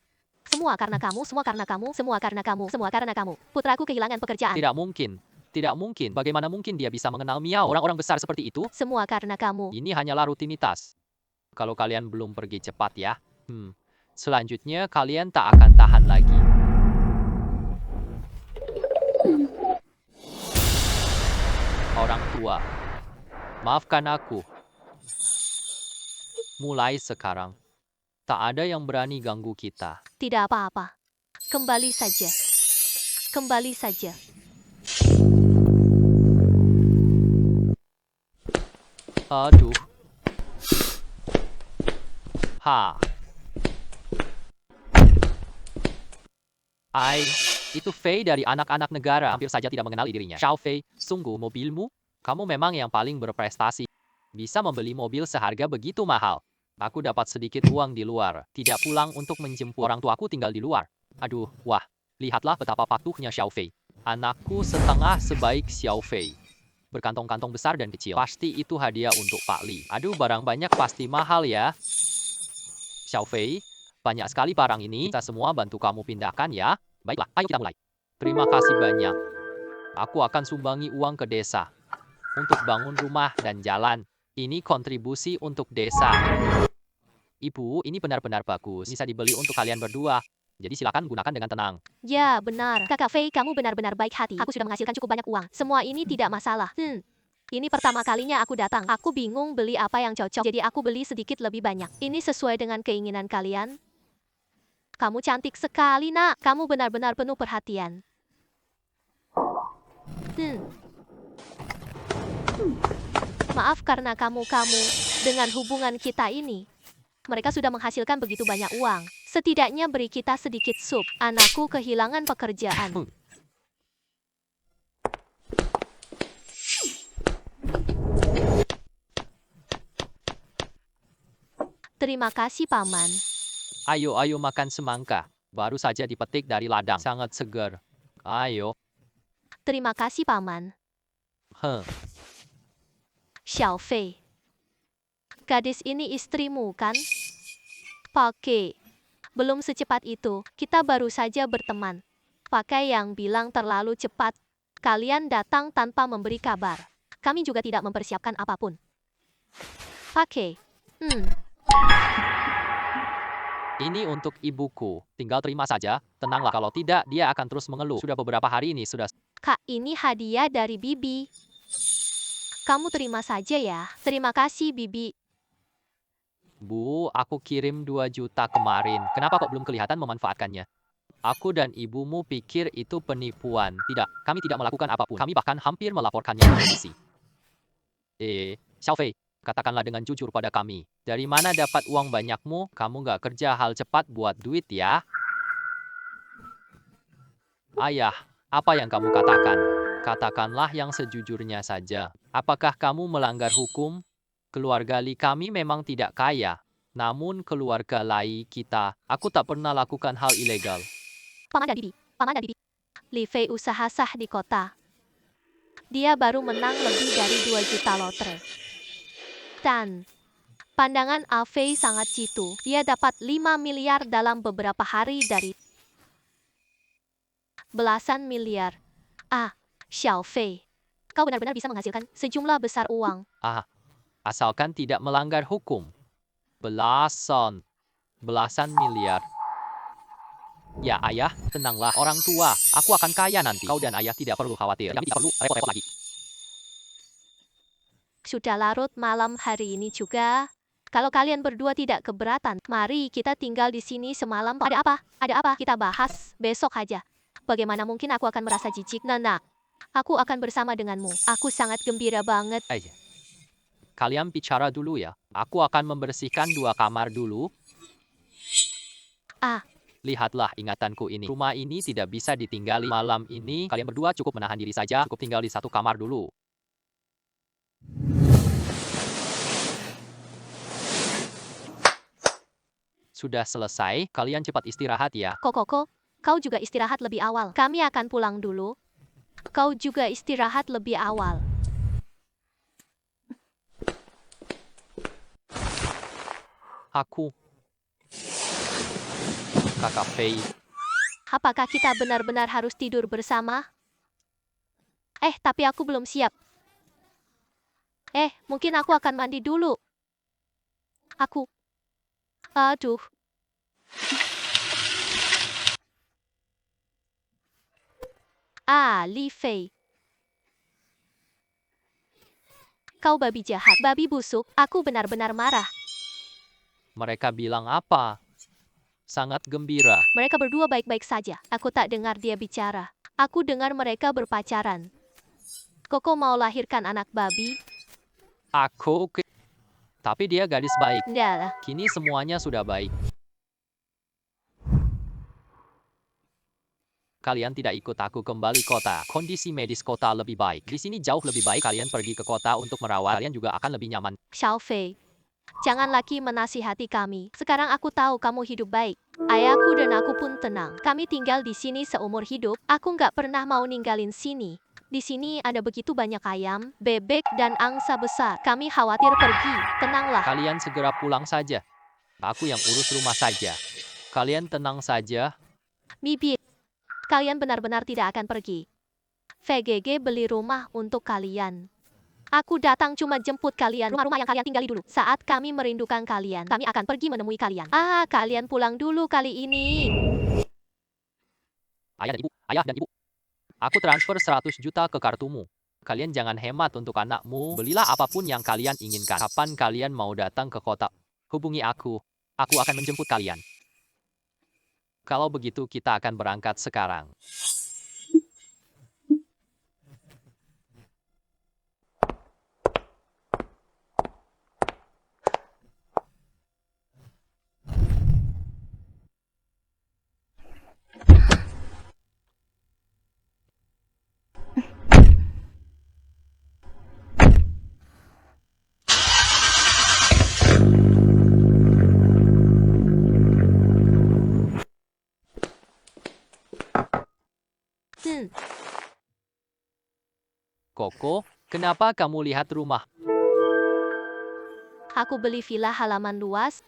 Semua karena kamu, semua karena kamu, semua karena kamu, semua karena kamu. Putraku kehilangan pekerjaan. Tidak mungkin. Tidak mungkin. Bagaimana mungkin dia bisa mengenal Miao? Orang-orang besar seperti itu? Semua karena kamu. Ini hanyalah rutinitas. Kalau kalian belum pergi cepat ya. Selanjutnya kalian tak akan tahan lagi. Orang tua, maafkan aku. Mulai sekarang, tak ada yang berani ganggu kita. Tidak apa-apa. Kembali saja. Kembali saja. Aduh. Itu Fei dari anak-anak negara. Hampir saja tidak mengenali dirinya. Xiaofei, sungguh mobilmu? Kamu memang yang paling berprestasi. Bisa membeli mobil seharga begitu mahal. Aku dapat sedikit uang di luar. Tidak pulang untuk menjemput. Orang tuaku tinggal di luar. Aduh, wah. Lihatlah betapa patuhnya Xiaofei. Anakku setengah sebaik Xiaofei. Berkantong-kantong besar dan kecil. Pasti itu hadiah untuk Pak Li. Aduh, barang banyak pasti mahal ya. Xiaofei, banyak sekali barang ini. Kita semua bantu kamu pindahkan ya. Baiklah, ayo kita mulai. Terima kasih banyak. Aku akan sumbangi uang ke desa. Untuk bangun rumah dan jalan. Ini kontribusi untuk desa. Ibu, ini benar-benar bagus. Bisa dibeli untuk kalian berdua. Jadi silakan gunakan dengan tenang. Ya, benar. Kakak Fei, kamu benar-benar baik hati. Aku sudah menghasilkan cukup banyak uang. Semua ini tidak masalah. Ini pertama kalinya aku datang. Aku bingung beli apa yang cocok. Jadi aku beli sedikit lebih banyak. Ini sesuai dengan keinginan kalian. Kamu cantik sekali, nak. Kamu benar-benar penuh perhatian. Maaf karena kamu. Dengan hubungan kita ini. Mereka sudah menghasilkan begitu banyak uang. Setidaknya beri kita sedikit sup. Anakku kehilangan pekerjaan. Terima kasih, Paman. Ayo makan semangka. Baru saja dipetik dari ladang. Sangat segar. Ayo. Terima kasih, Paman. Heh, Xiao Fei. Gadis ini istrimu, kan? Pakai. Belum secepat itu, kita baru saja berteman. Pakai yang bilang terlalu cepat. Kalian datang tanpa memberi kabar. Kami juga tidak mempersiapkan apapun. Pakai. ini untuk ibuku. Tinggal terima saja. Tenanglah, kalau tidak, dia akan terus mengeluh. Sudah beberapa hari ini sudah. Kak, ini hadiah dari Bibi. Kamu terima saja ya. Terima kasih, Bibi. Bu, aku kirim 2 juta kemarin. Kenapa kok belum kelihatan memanfaatkannya? Aku dan ibumu pikir itu penipuan. Tidak, kami tidak melakukan apapun. Kami bahkan hampir melaporkannya ke polisi. Xiao Fei, katakanlah dengan jujur pada kami. Dari mana dapat uang banyakmu? Kamu nggak kerja hal cepat buat duit ya? Ayah, apa yang kamu katakan? Katakanlah yang sejujurnya saja. Apakah kamu melanggar hukum? Keluarga Li kami memang tidak kaya. Namun keluarga Lai kita, aku tak pernah lakukan hal ilegal. Paman dan Bibi. Paman dan Bibi. Li Fei usaha sah di kota. Dia baru menang lebih dari 2 juta lotre. Dan pandangan A Fei sangat jitu. Dia dapat 5 miliar dalam beberapa hari dari belasan miliar. Xiao Fei. Kau benar-benar bisa menghasilkan sejumlah besar uang. Asalkan tidak melanggar hukum. Belasan miliar. Ya ayah, tenanglah orang tua. Aku akan kaya nanti. Kau dan ayah tidak perlu khawatir. Kami tidak perlu repot-repot lagi. Sudah larut malam hari ini juga. Kalau kalian berdua tidak keberatan, mari kita tinggal di sini semalam. Ada apa? Ada apa? Kita bahas besok aja. Bagaimana mungkin aku akan merasa jijik, Nana? Aku akan bersama denganmu. Aku sangat gembira banget. Kalian bicara dulu ya. Aku akan membersihkan 2 kamar dulu. Lihatlah ingatanku ini. Rumah ini tidak bisa ditinggali malam ini. Kalian berdua cukup menahan diri saja. Cukup tinggal di 1 kamar dulu. Sudah selesai. Kalian cepat istirahat ya. Koko, kau juga istirahat lebih awal. Kami akan pulang dulu. Kau juga istirahat lebih awal. Aku. Kakak Fei. Apakah kita benar-benar harus tidur bersama? Tapi aku belum siap. Mungkin aku akan mandi dulu. Aduh. Li Fei. Kau babi jahat, babi busuk. Aku benar-benar marah. Mereka bilang apa? Sangat gembira. Mereka berdua baik-baik saja. Aku tak dengar dia bicara. Aku dengar mereka berpacaran. Koko mau lahirkan anak babi? Tapi dia gadis baik. Enggak. Kini semuanya sudah baik. Kalian tidak ikut aku kembali kota. Kondisi medis kota lebih baik. Di sini jauh lebih baik. Kalian pergi ke kota untuk merawat. Kalian juga akan lebih nyaman. Xiao Fei, jangan lagi menasihati kami. Sekarang aku tahu kamu hidup baik. Ayahku dan aku pun tenang. Kami tinggal di sini seumur hidup. Aku nggak pernah mau ninggalin sini. Di sini ada begitu banyak ayam, bebek, dan angsa besar. Kami khawatir pergi. Tenanglah. Kalian segera pulang saja. Aku yang urus rumah saja. Kalian tenang saja. Bibi, kalian benar-benar tidak akan pergi. VGG beli rumah untuk kalian. Aku datang cuma jemput kalian. Rumah-rumah yang kalian tinggali dulu. Saat kami merindukan kalian, kami akan pergi menemui kalian. Kalian pulang dulu kali ini. Ayah dan ibu. Aku transfer 100 juta ke kartumu. Kalian jangan hemat untuk anakmu. Belilah apapun yang kalian inginkan. Kapan kalian mau datang ke kota? Hubungi aku. Aku akan menjemput kalian. Kalau begitu kita akan berangkat sekarang. Ko, kenapa kamu lihat rumah? Aku beli villa halaman luas.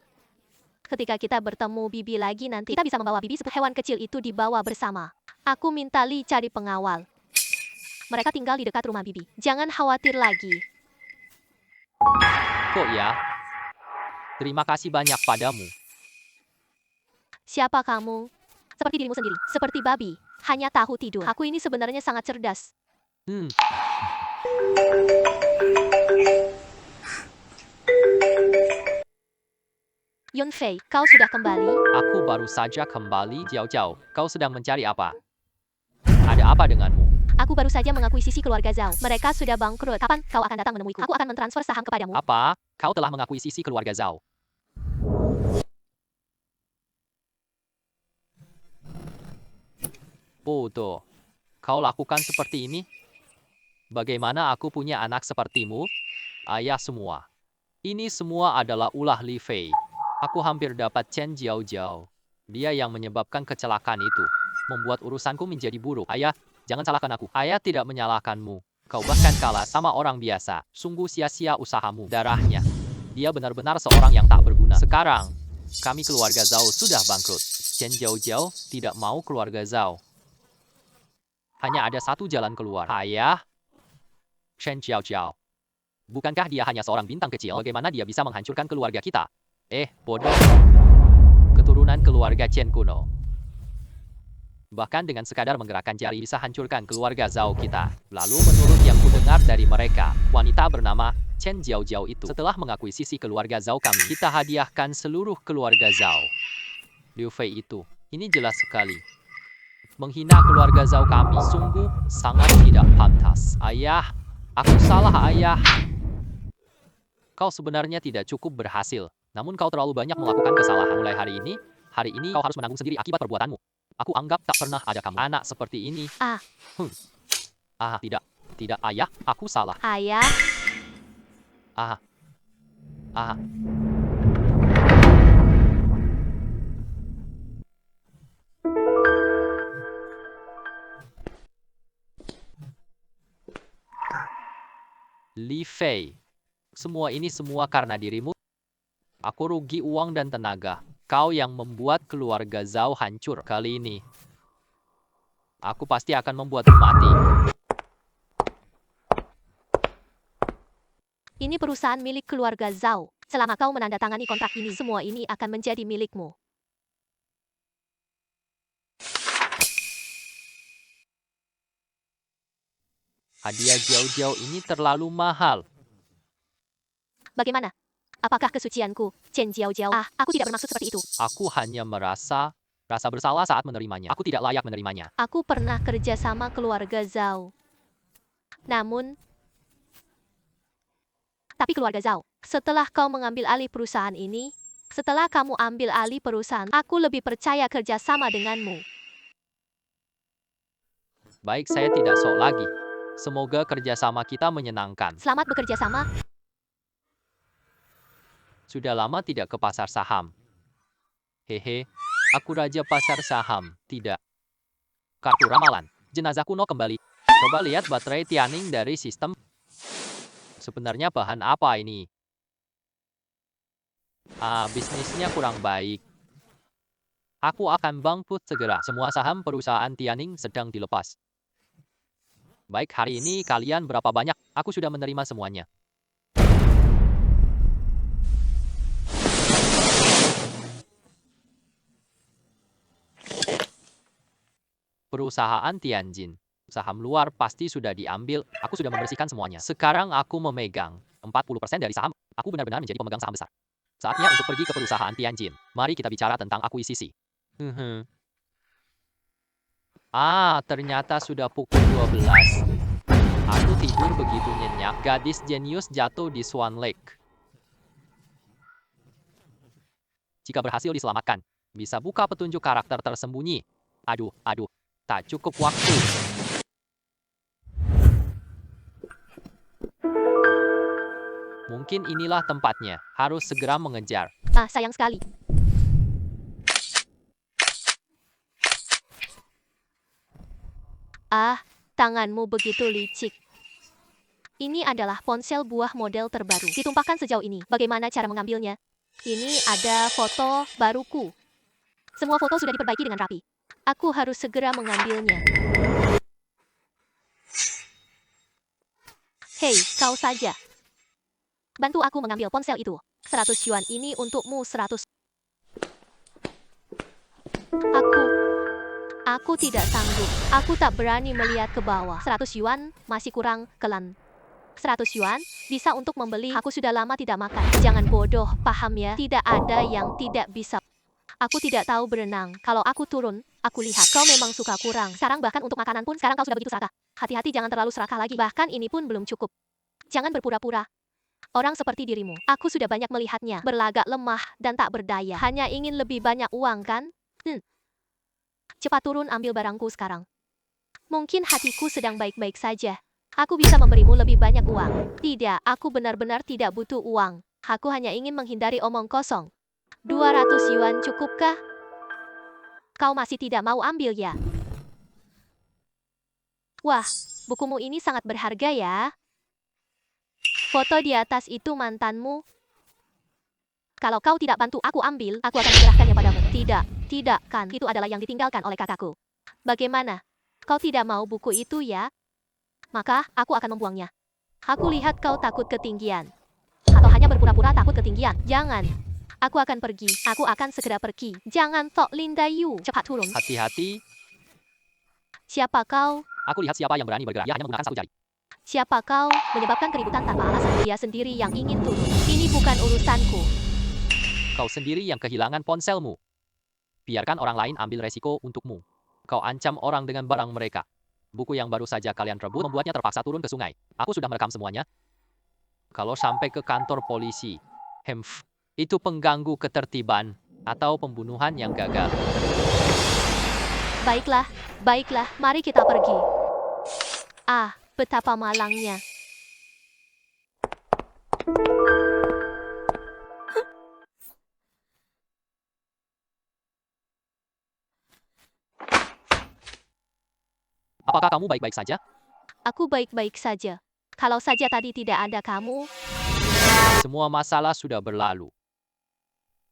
Ketika kita bertemu Bibi lagi nanti, kita bisa membawa Bibi seperti hewan kecil itu dibawa bersama. Aku minta Li cari pengawal. Mereka tinggal di dekat rumah Bibi. Jangan khawatir lagi. Kok ya? Terima kasih banyak padamu. Siapa kamu? Seperti dirimu sendiri. Seperti babi. Hanya tahu tidur. Aku ini sebenarnya sangat cerdas. Hmm, Yunfei, kau sudah kembali? aku baru saja kembali. Jiao Jiao, kau sedang mencari apa? Ada apa denganmu? Aku baru saja mengakuisisi keluarga Zhao. Mereka sudah bangkrut. Kapan kau akan datang menemuiku? Aku akan mentransfer saham kepadamu. Apa? Kau telah mengakuisisi keluarga Zhao. Bodoh. Kau lakukan seperti ini? Bagaimana aku punya anak sepertimu? Ayah semua. Ini semua adalah ulah Li Fei. Aku hampir dapat Chen Jiao Jiao. Dia yang menyebabkan kecelakaan itu. Membuat urusanku menjadi buruk. Ayah, jangan salahkan aku. Ayah tidak menyalahkanmu. Kau bahkan kalah sama orang biasa. Sungguh sia-sia usahamu. Darahnya. Dia benar-benar seorang yang tak berguna. Sekarang, kami keluarga Zhao sudah bangkrut. Chen Jiao Jiao tidak mau keluarga Zhao. Hanya ada satu jalan keluar. Ayah, Chen Jiao Jiao. Bukankah dia hanya seorang bintang kecil? Bagaimana dia bisa menghancurkan keluarga kita? Bodoh. Keturunan keluarga Chen kuno. Bahkan dengan sekadar menggerakkan jari bisa hancurkan keluarga Zhao kita. Lalu menurut yang kudengar dari mereka, wanita bernama Chen Jiao Jiao itu setelah mengakuisisi keluarga Zhao kami, kita hadiahkan seluruh keluarga Zhao. Liu Fei itu, ini jelas sekali. Menghina keluarga Zhao kami sungguh sangat tidak pantas. Ayah, aku salah ayah. Kau sebenarnya tidak cukup berhasil. Namun kau terlalu banyak melakukan kesalahan. Mulai hari ini kau harus menanggung sendiri akibat perbuatanmu. Aku anggap tak pernah ada kamu anak seperti ini. Tidak. Tidak, ayah. Aku salah. Ayah, Ah. Ah. Li Fei. Semua ini semua karena dirimu. Aku rugi uang dan tenaga. Kau yang membuat keluarga Zhao hancur kali ini. Aku pasti akan membuatmu mati. ini perusahaan milik keluarga Zhao. Selama kau menandatangani kontrak ini, semua ini akan menjadi milikmu. Hadiah Jiao-Jiao ini terlalu mahal. Bagaimana? Apakah kesucianku, Chen Jiao Jiao? Aku tidak bermaksud seperti itu. Aku hanya merasa bersalah saat menerimanya. Aku tidak layak menerimanya. Aku pernah kerja sama keluarga Zhao. Namun, tapi keluarga Zhao, setelah kau mengambil alih perusahaan ini, setelah kamu ambil alih perusahaan, aku lebih percaya kerja sama denganmu. Baik, saya tidak sok lagi. Semoga kerjasama kita menyenangkan. Selamat bekerja sama. Sudah lama tidak ke pasar saham. Hehe, aku raja pasar saham. Tidak. Kartu ramalan. Jenazah kuno kembali. Coba lihat baterai Tianning dari sistem. Sebenarnya bahan apa ini? Bisnisnya kurang baik. Aku akan bangkrut segera. Semua saham perusahaan Tianning sedang dilepas. Baik, hari ini kalian berapa banyak? Aku sudah menerima semuanya. Perusahaan Tianjin. Saham luar pasti sudah diambil. Aku sudah membersihkan semuanya. Sekarang aku memegang 40% dari saham. Aku benar-benar menjadi pemegang saham besar. Saatnya untuk pergi ke perusahaan Tianjin. Mari kita bicara tentang akuisisi. Ternyata sudah pukul 12. Aku tidur begitu nyenyak. Gadis jenius jatuh di Swan Lake. Jika berhasil diselamatkan, bisa buka petunjuk karakter tersembunyi. Aduh. Tak cukup waktu. Mungkin inilah tempatnya. Harus segera mengejar. Sayang sekali. Tanganmu begitu licik. Ini adalah ponsel buah model terbaru. Ditumpahkan sejauh ini. Bagaimana cara mengambilnya? Ini ada foto baruku. Semua foto sudah diperbaiki dengan rapi. Aku harus segera mengambilnya. Hei, kau saja. Bantu aku mengambil ponsel itu. 100 yuan ini untukmu 100. Aku tidak sanggup. Aku tak berani melihat ke bawah. 100 yuan masih kurang, kelan. 100 yuan bisa untuk membeli. Aku sudah lama tidak makan. Jangan bodoh, paham ya? Tidak ada yang tidak bisa. Aku tidak tahu berenang. Kalau aku turun, aku lihat kau memang suka kurang. Sekarang bahkan untuk makanan pun sekarang kau sudah begitu serakah. Hati-hati jangan terlalu serakah lagi. Bahkan ini pun belum cukup. Jangan berpura-pura. Orang seperti dirimu, aku sudah banyak melihatnya. Berlagak lemah dan tak berdaya. Hanya ingin lebih banyak uang kan? Cepat turun ambil barangku sekarang. Mungkin hatiku sedang baik-baik saja. Aku bisa memberimu lebih banyak uang. Tidak, aku benar-benar tidak butuh uang. Aku hanya ingin menghindari omong kosong. 200 yuan cukupkah? Kau masih tidak mau ambil ya? Wah, bukumu ini sangat berharga ya. Foto di atas itu mantanmu. Kalau kau tidak bantu aku ambil, aku akan menyerahkannya padamu. Tidak kan. Itu adalah yang ditinggalkan oleh kakakku. Bagaimana? Kau tidak mau buku itu ya? Maka, aku akan membuangnya. Aku lihat kau takut ketinggian. Atau hanya berpura-pura takut ketinggian. Jangan. Aku akan pergi. Aku akan segera pergi. Jangan Tok Linda Yu. Cepat turun. Hati-hati. Siapa kau? Aku lihat siapa yang berani bergerak. Dia hanya menggunakan satu jari. Siapa kau? Menyebabkan keributan tanpa alasan. Dia sendiri yang ingin turun. Ini bukan urusanku. Kau sendiri yang kehilangan ponselmu. Biarkan orang lain ambil resiko untukmu. Kau ancam orang dengan barang mereka. Buku yang baru saja kalian rebut membuatnya terpaksa turun ke sungai. Aku sudah merekam semuanya. Kalau sampai ke kantor polisi, itu pengganggu ketertiban atau pembunuhan yang gagal. Baiklah, mari kita pergi. Ah, betapa malangnya. Apakah kamu baik-baik saja? Aku baik-baik saja. Kalau saja tadi tidak ada kamu, Semua masalah sudah berlalu.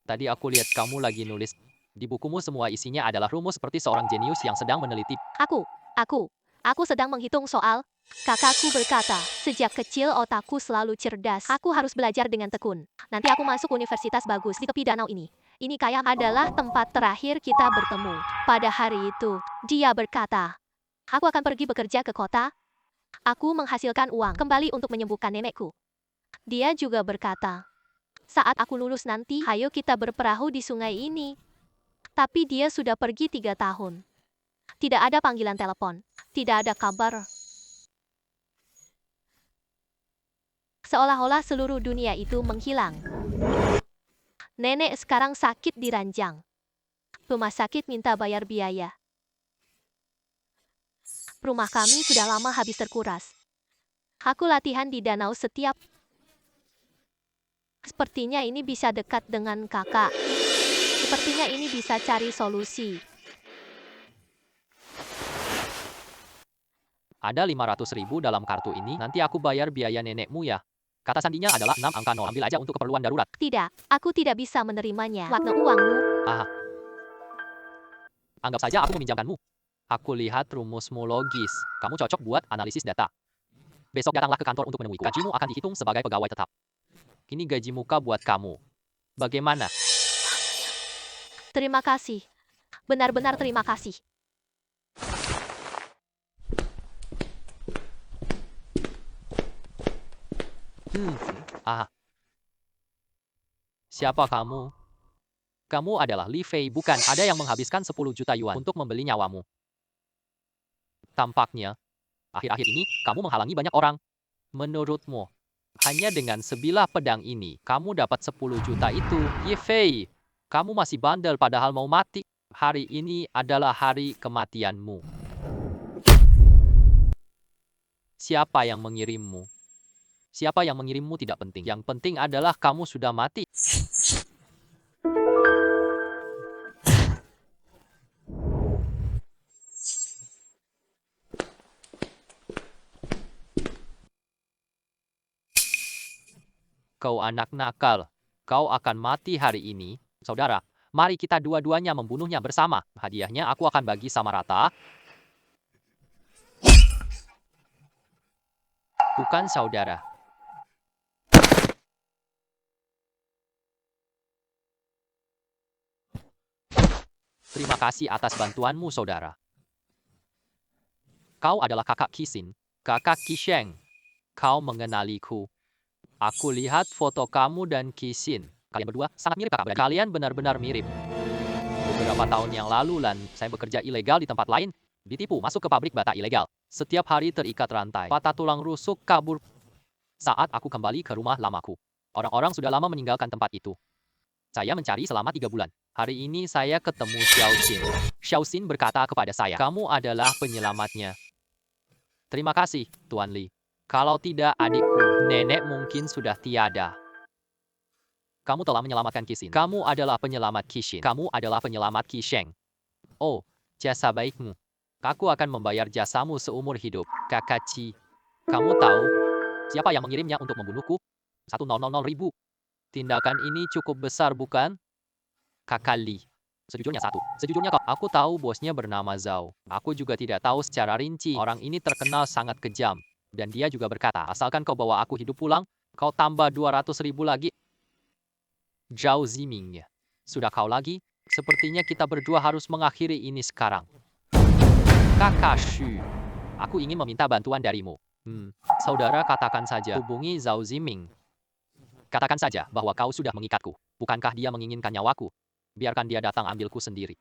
Tadi aku lihat kamu lagi nulis. Di bukumu semua isinya adalah rumus seperti seorang jenius yang sedang meneliti. Aku sedang menghitung soal. Kakakku berkata, sejak kecil otakku selalu cerdas. Aku harus belajar dengan tekun. Nanti aku masuk universitas bagus di tepi danau ini. Ini kayak adalah tempat terakhir kita bertemu. Pada hari itu, dia berkata, aku akan pergi bekerja ke kota. Aku menghasilkan uang kembali untuk menyembuhkan nenekku. Dia juga berkata, saat aku lulus nanti, ayo kita berperahu di sungai ini. Tapi dia sudah pergi 3 tahun. Tidak ada panggilan telepon. Tidak ada kabar. Seolah-olah seluruh dunia itu menghilang. Nenek sekarang sakit di ranjang. Rumah sakit minta bayar biaya. Rumah kami sudah lama habis terkuras. Aku latihan di danau setiap. Sepertinya ini bisa dekat dengan kakak. Sepertinya ini bisa cari solusi. Ada 500.000 dalam kartu ini, nanti aku bayar biaya nenekmu ya. Kata sandinya adalah 6 angka 0. Ambil aja untuk keperluan darurat. Tidak, aku tidak bisa menerimanya. Waktu uangmu. Anggap saja aku meminjamkanmu. Aku lihat rumusmu logis. Kamu cocok buat analisis data. Besok datanglah ke kantor untuk menemuiku. Gajimu akan dihitung sebagai pegawai tetap. Ini gaji muka buat kamu. Bagaimana? Terima kasih. Benar-benar terima kasih. Siapa kamu? Kamu adalah Li Fei, bukan? Ada yang menghabiskan 10 juta yuan untuk membeli nyawamu. Tampaknya, akhir-akhir ini, kamu menghalangi banyak orang. Menurutmu, hanya dengan sebilah pedang ini, kamu dapat 10 juta itu. Ye Fei, kamu masih bandel padahal mau mati. Hari ini adalah hari kematianmu. Siapa yang mengirimmu? Siapa yang mengirimmu tidak penting. Yang penting adalah kamu sudah mati. Kau anak nakal. Kau akan mati hari ini. Saudara, mari kita dua-duanya membunuhnya bersama. Hadiahnya aku akan bagi sama rata. Bukan saudara. Terima kasih atas bantuanmu, saudara. Kau adalah kakak Kisin, kakak Kisheng. Kau mengenaliku. Aku lihat foto kamu dan Kisin. Kalian berdua sangat mirip, kakak beradik. Kalian benar-benar mirip. Beberapa tahun yang lalu, saya bekerja ilegal di tempat lain. Ditipu masuk ke pabrik bata ilegal. Setiap hari terikat rantai. Patah tulang rusuk, kabur. Saat aku kembali ke rumah lamaku, orang-orang sudah lama meninggalkan tempat itu. Saya mencari selama 3 bulan. Hari ini saya ketemu Xiaoxin. Xiaoxin berkata kepada saya, kamu adalah penyelamatnya. Terima kasih, Tuan Li. Kalau tidak adikku, nenek mungkin sudah tiada. Kamu telah menyelamatkan Kisin. Kamu adalah penyelamat Kishin. Kamu adalah penyelamat Kisheng. Oh, jasa baikmu. Aku akan membayar jasamu seumur hidup, Kakak Chi. Kamu tahu siapa yang mengirimnya untuk membunuhku? 100.000. Tindakan ini cukup besar, bukan? Kakak Li. Sejujurnya satu. Sejujurnya aku tahu bosnya bernama Zhao. Aku juga tidak tahu secara rinci. Orang ini terkenal sangat kejam. Dan dia juga berkata, asalkan kau bawa aku hidup pulang, kau tambah 200.000 lagi. Zhao Ziming. Sudah kau lagi? Sepertinya kita berdua harus mengakhiri ini sekarang. Kakak Shu. Aku ingin meminta bantuan darimu. Saudara, katakan saja. Hubungi Zhao Ziming. Katakan saja bahwa kau sudah mengikatku. Bukankah dia menginginkan nyawaku? Biarkan dia datang ambilku sendiri.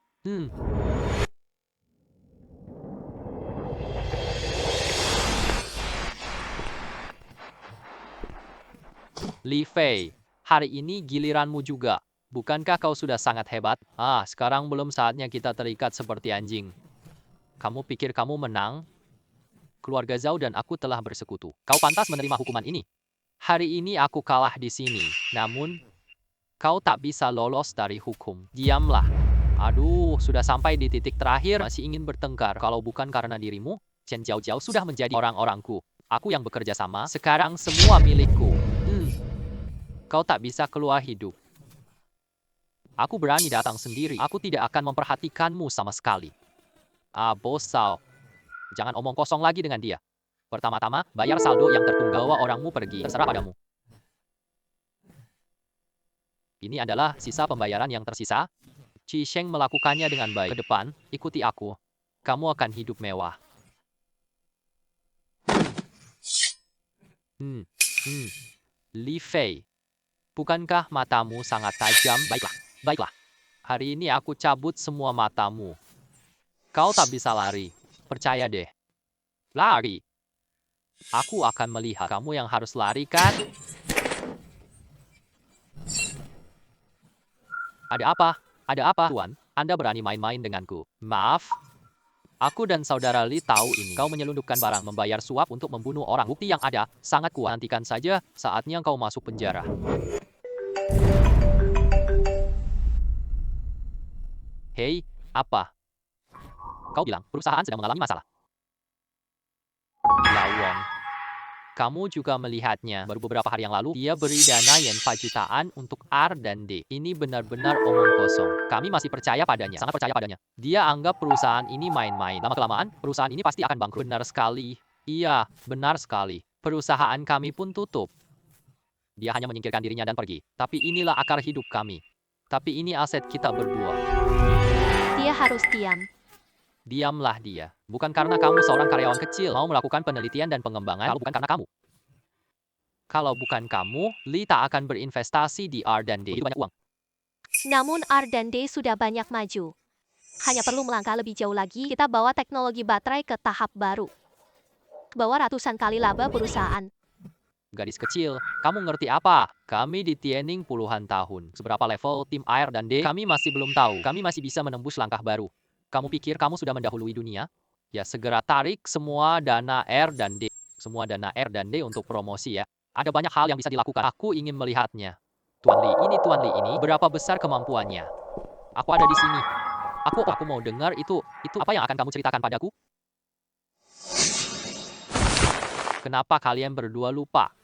Li Fei, hari ini giliranmu juga. Bukankah kau sudah sangat hebat? Sekarang belum saatnya kita terikat seperti anjing. Kamu pikir kamu menang? Keluarga Zhao dan aku telah bersekutu. Kau pantas menerima hukuman ini. Hari ini aku kalah di sini. Namun, kau tak bisa lolos dari hukum. Diamlah. Aduh, sudah sampai di titik terakhir. Masih ingin bertengkar. Kalau bukan karena dirimu, Chen Jiao sudah menjadi orang-orangku. Aku yang bekerja sama. Sekarang semua milikku. Kau tak bisa keluar hidup. Aku berani datang sendiri. Aku tidak akan memperhatikanmu sama sekali. Bos Zhao. Jangan omong kosong lagi dengan dia. Pertama-tama, bayar saldo yang tertunggal. Bawa orangmu pergi. Terserah padamu. Ini adalah sisa pembayaran yang tersisa. Qi Sheng melakukannya dengan baik. Ke depan, ikuti aku. Kamu akan hidup mewah. Li Fei. Bukankah matamu sangat tajam? Baiklah. Hari ini aku cabut semua matamu. Kau tak bisa lari. Percaya deh. Lari. Aku akan melihat. Kamu yang harus lari, kan? Ada apa, Tuan? Anda berani main-main denganku. Maaf. Aku dan saudara Li tahu ini. Kau menyelundupkan barang, membayar suap untuk membunuh orang. Bukti yang ada sangat kuat. Nantikan saja saatnya kau masuk penjara. Hei, apa? Kau bilang perusahaan sedang mengalami masalah. Lawong. Kamu juga melihatnya. Baru beberapa hari yang lalu, dia beri dana yen 4 jutaan untuk R dan D. Ini benar-benar omong kosong. Kami masih percaya padanya, sangat percaya padanya. Dia anggap perusahaan ini main-main. Lama-kelamaan, perusahaan ini pasti akan bangkrut. Benar sekali. Iya, benar sekali. Perusahaan kami pun tutup. Dia hanya menyingkirkan dirinya dan pergi. Tapi inilah akar hidup kami. Tapi ini aset kita berdua. Dia harus diam. Diamlah dia. Bukan karena kamu seorang karyawan kecil mau melakukan penelitian dan pengembangan, kalau bukan karena kamu. Kalau bukan kamu, Li tak akan berinvestasi di R dan D. Itu banyak uang. Namun R dan D sudah banyak maju. Hanya perlu melangkah lebih jauh lagi, kita bawa teknologi baterai ke tahap baru. Bawa ratusan kali laba perusahaan. Gadis kecil, kamu ngerti apa? Kami di Tianning puluhan tahun. Seberapa level tim R dan D, kami masih belum tahu. Kami masih bisa menembus langkah baru. Kamu pikir kamu sudah mendahului dunia? Ya segera tarik semua dana R dan D. Semua dana R dan D untuk promosi ya. Ada banyak hal yang bisa dilakukan. Aku ingin melihatnya. Tuan Li ini, berapa besar kemampuannya? Aku ada di sini. Aku mau dengar itu apa yang akan kamu ceritakan padaku? Kenapa kalian berdua lupa?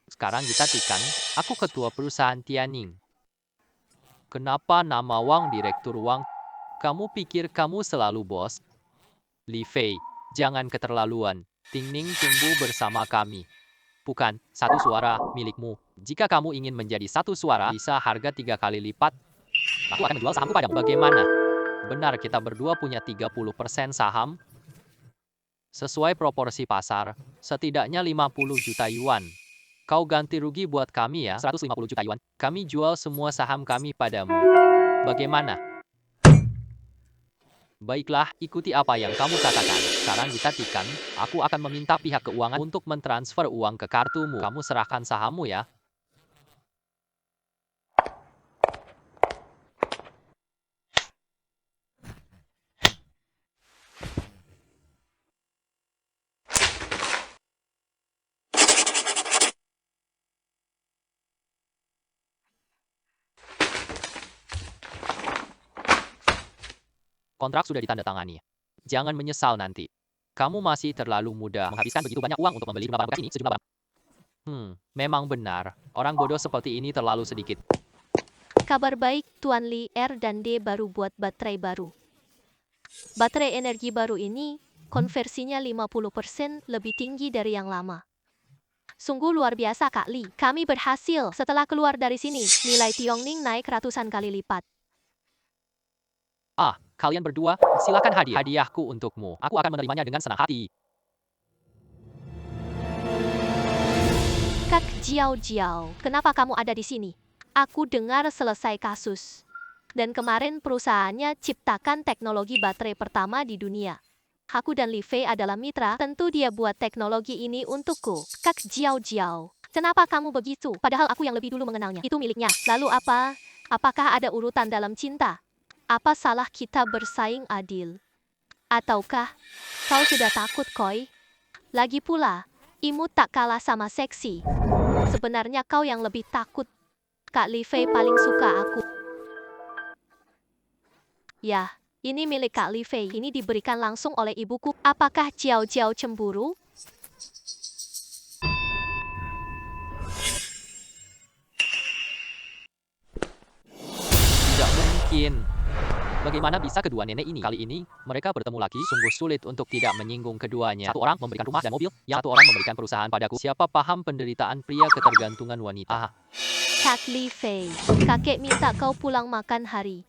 Sekarang kita tikan, aku ketua perusahaan Tianning. Kenapa nama Wang direktur Wang? Kamu pikir kamu selalu bos? Li Fei, jangan keterlaluan. Ting Ning tumbuh bersama kami. Bukan, satu suara milikmu. Jika kamu ingin menjadi satu suara, bisa harga 3 kali lipat. Aku akan menjual sahamku padamu. Bagaimana? Benar, kita berdua punya 30% saham. Sesuai proporsi pasar, setidaknya 50 juta yuan. Kau ganti rugi buat kami ya, 150 juta yuan. Kami jual semua saham kami padamu. Bagaimana? Baiklah, ikuti apa yang kamu katakan. Sekarang kita tikan, aku akan meminta pihak keuangan untuk mentransfer uang ke kartumu. Kamu serahkan sahammu ya. Kontrak sudah ditandatangani. Jangan menyesal nanti. Kamu masih terlalu muda menghabiskan begitu banyak uang untuk membeli barang bekas ini sejumlah barang. Memang benar. Orang bodoh seperti ini terlalu sedikit. Kabar baik, Tuan Li, R dan D baru buat baterai baru. Baterai energi baru ini, konversinya 50% lebih tinggi dari yang lama. Sungguh luar biasa, Kak Li. Kami berhasil. Setelah keluar dari sini, nilai Tiongning naik ratusan kali lipat. Kalian berdua, silakan hadiahku untukmu. Aku akan menerimanya dengan senang hati. Kak Jiao Jiao, kenapa kamu ada di sini? Aku dengar selesai kasus. Dan kemarin perusahaannya ciptakan teknologi baterai pertama di dunia. Aku dan Li Fei adalah mitra, tentu dia buat teknologi ini untukku. Kak Jiao Jiao, kenapa kamu begitu? Padahal aku yang lebih dulu mengenalnya. Itu miliknya. Lalu apa? Apakah ada urutan dalam cinta? Apa salah kita bersaing adil? Ataukah kau sudah takut, Koi? Lagi pula, imut tak kalah sama seksi. Sebenarnya kau yang lebih takut. Kak Li Fei paling suka aku. Ya, ini milik Kak Li Fei. Ini diberikan langsung oleh ibuku. Apakah Jiao Jiao cemburu? Tidak mungkin. Bagaimana bisa kedua nenek ini? Kali ini, mereka bertemu lagi. Sungguh sulit untuk tidak menyinggung keduanya. Satu orang memberikan rumah dan mobil, yang satu orang memberikan perusahaan padaku. Siapa paham penderitaan pria ketergantungan wanita? Kak Li Fei, kakek minta kau pulang makan hari.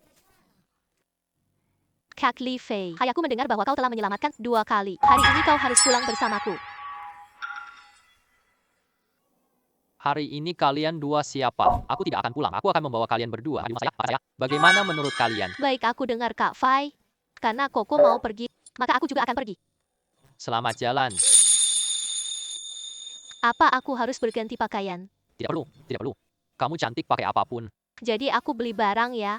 Kak Li Fei, ayahku mendengar bahwa kau telah menyelamatkan 2 kali. Hari ini kau harus pulang bersamaku. Hari ini kalian dua siapa? Aku tidak akan pulang. Aku akan membawa kalian berdua di rumah saya. Bagaimana menurut kalian? Baik, aku dengar Kak Fai. Karena Koko mau pergi, maka aku juga akan pergi. Selamat jalan. Apa aku harus berganti pakaian? Tidak perlu, tidak perlu. Kamu cantik pakai apapun. Jadi aku beli barang ya.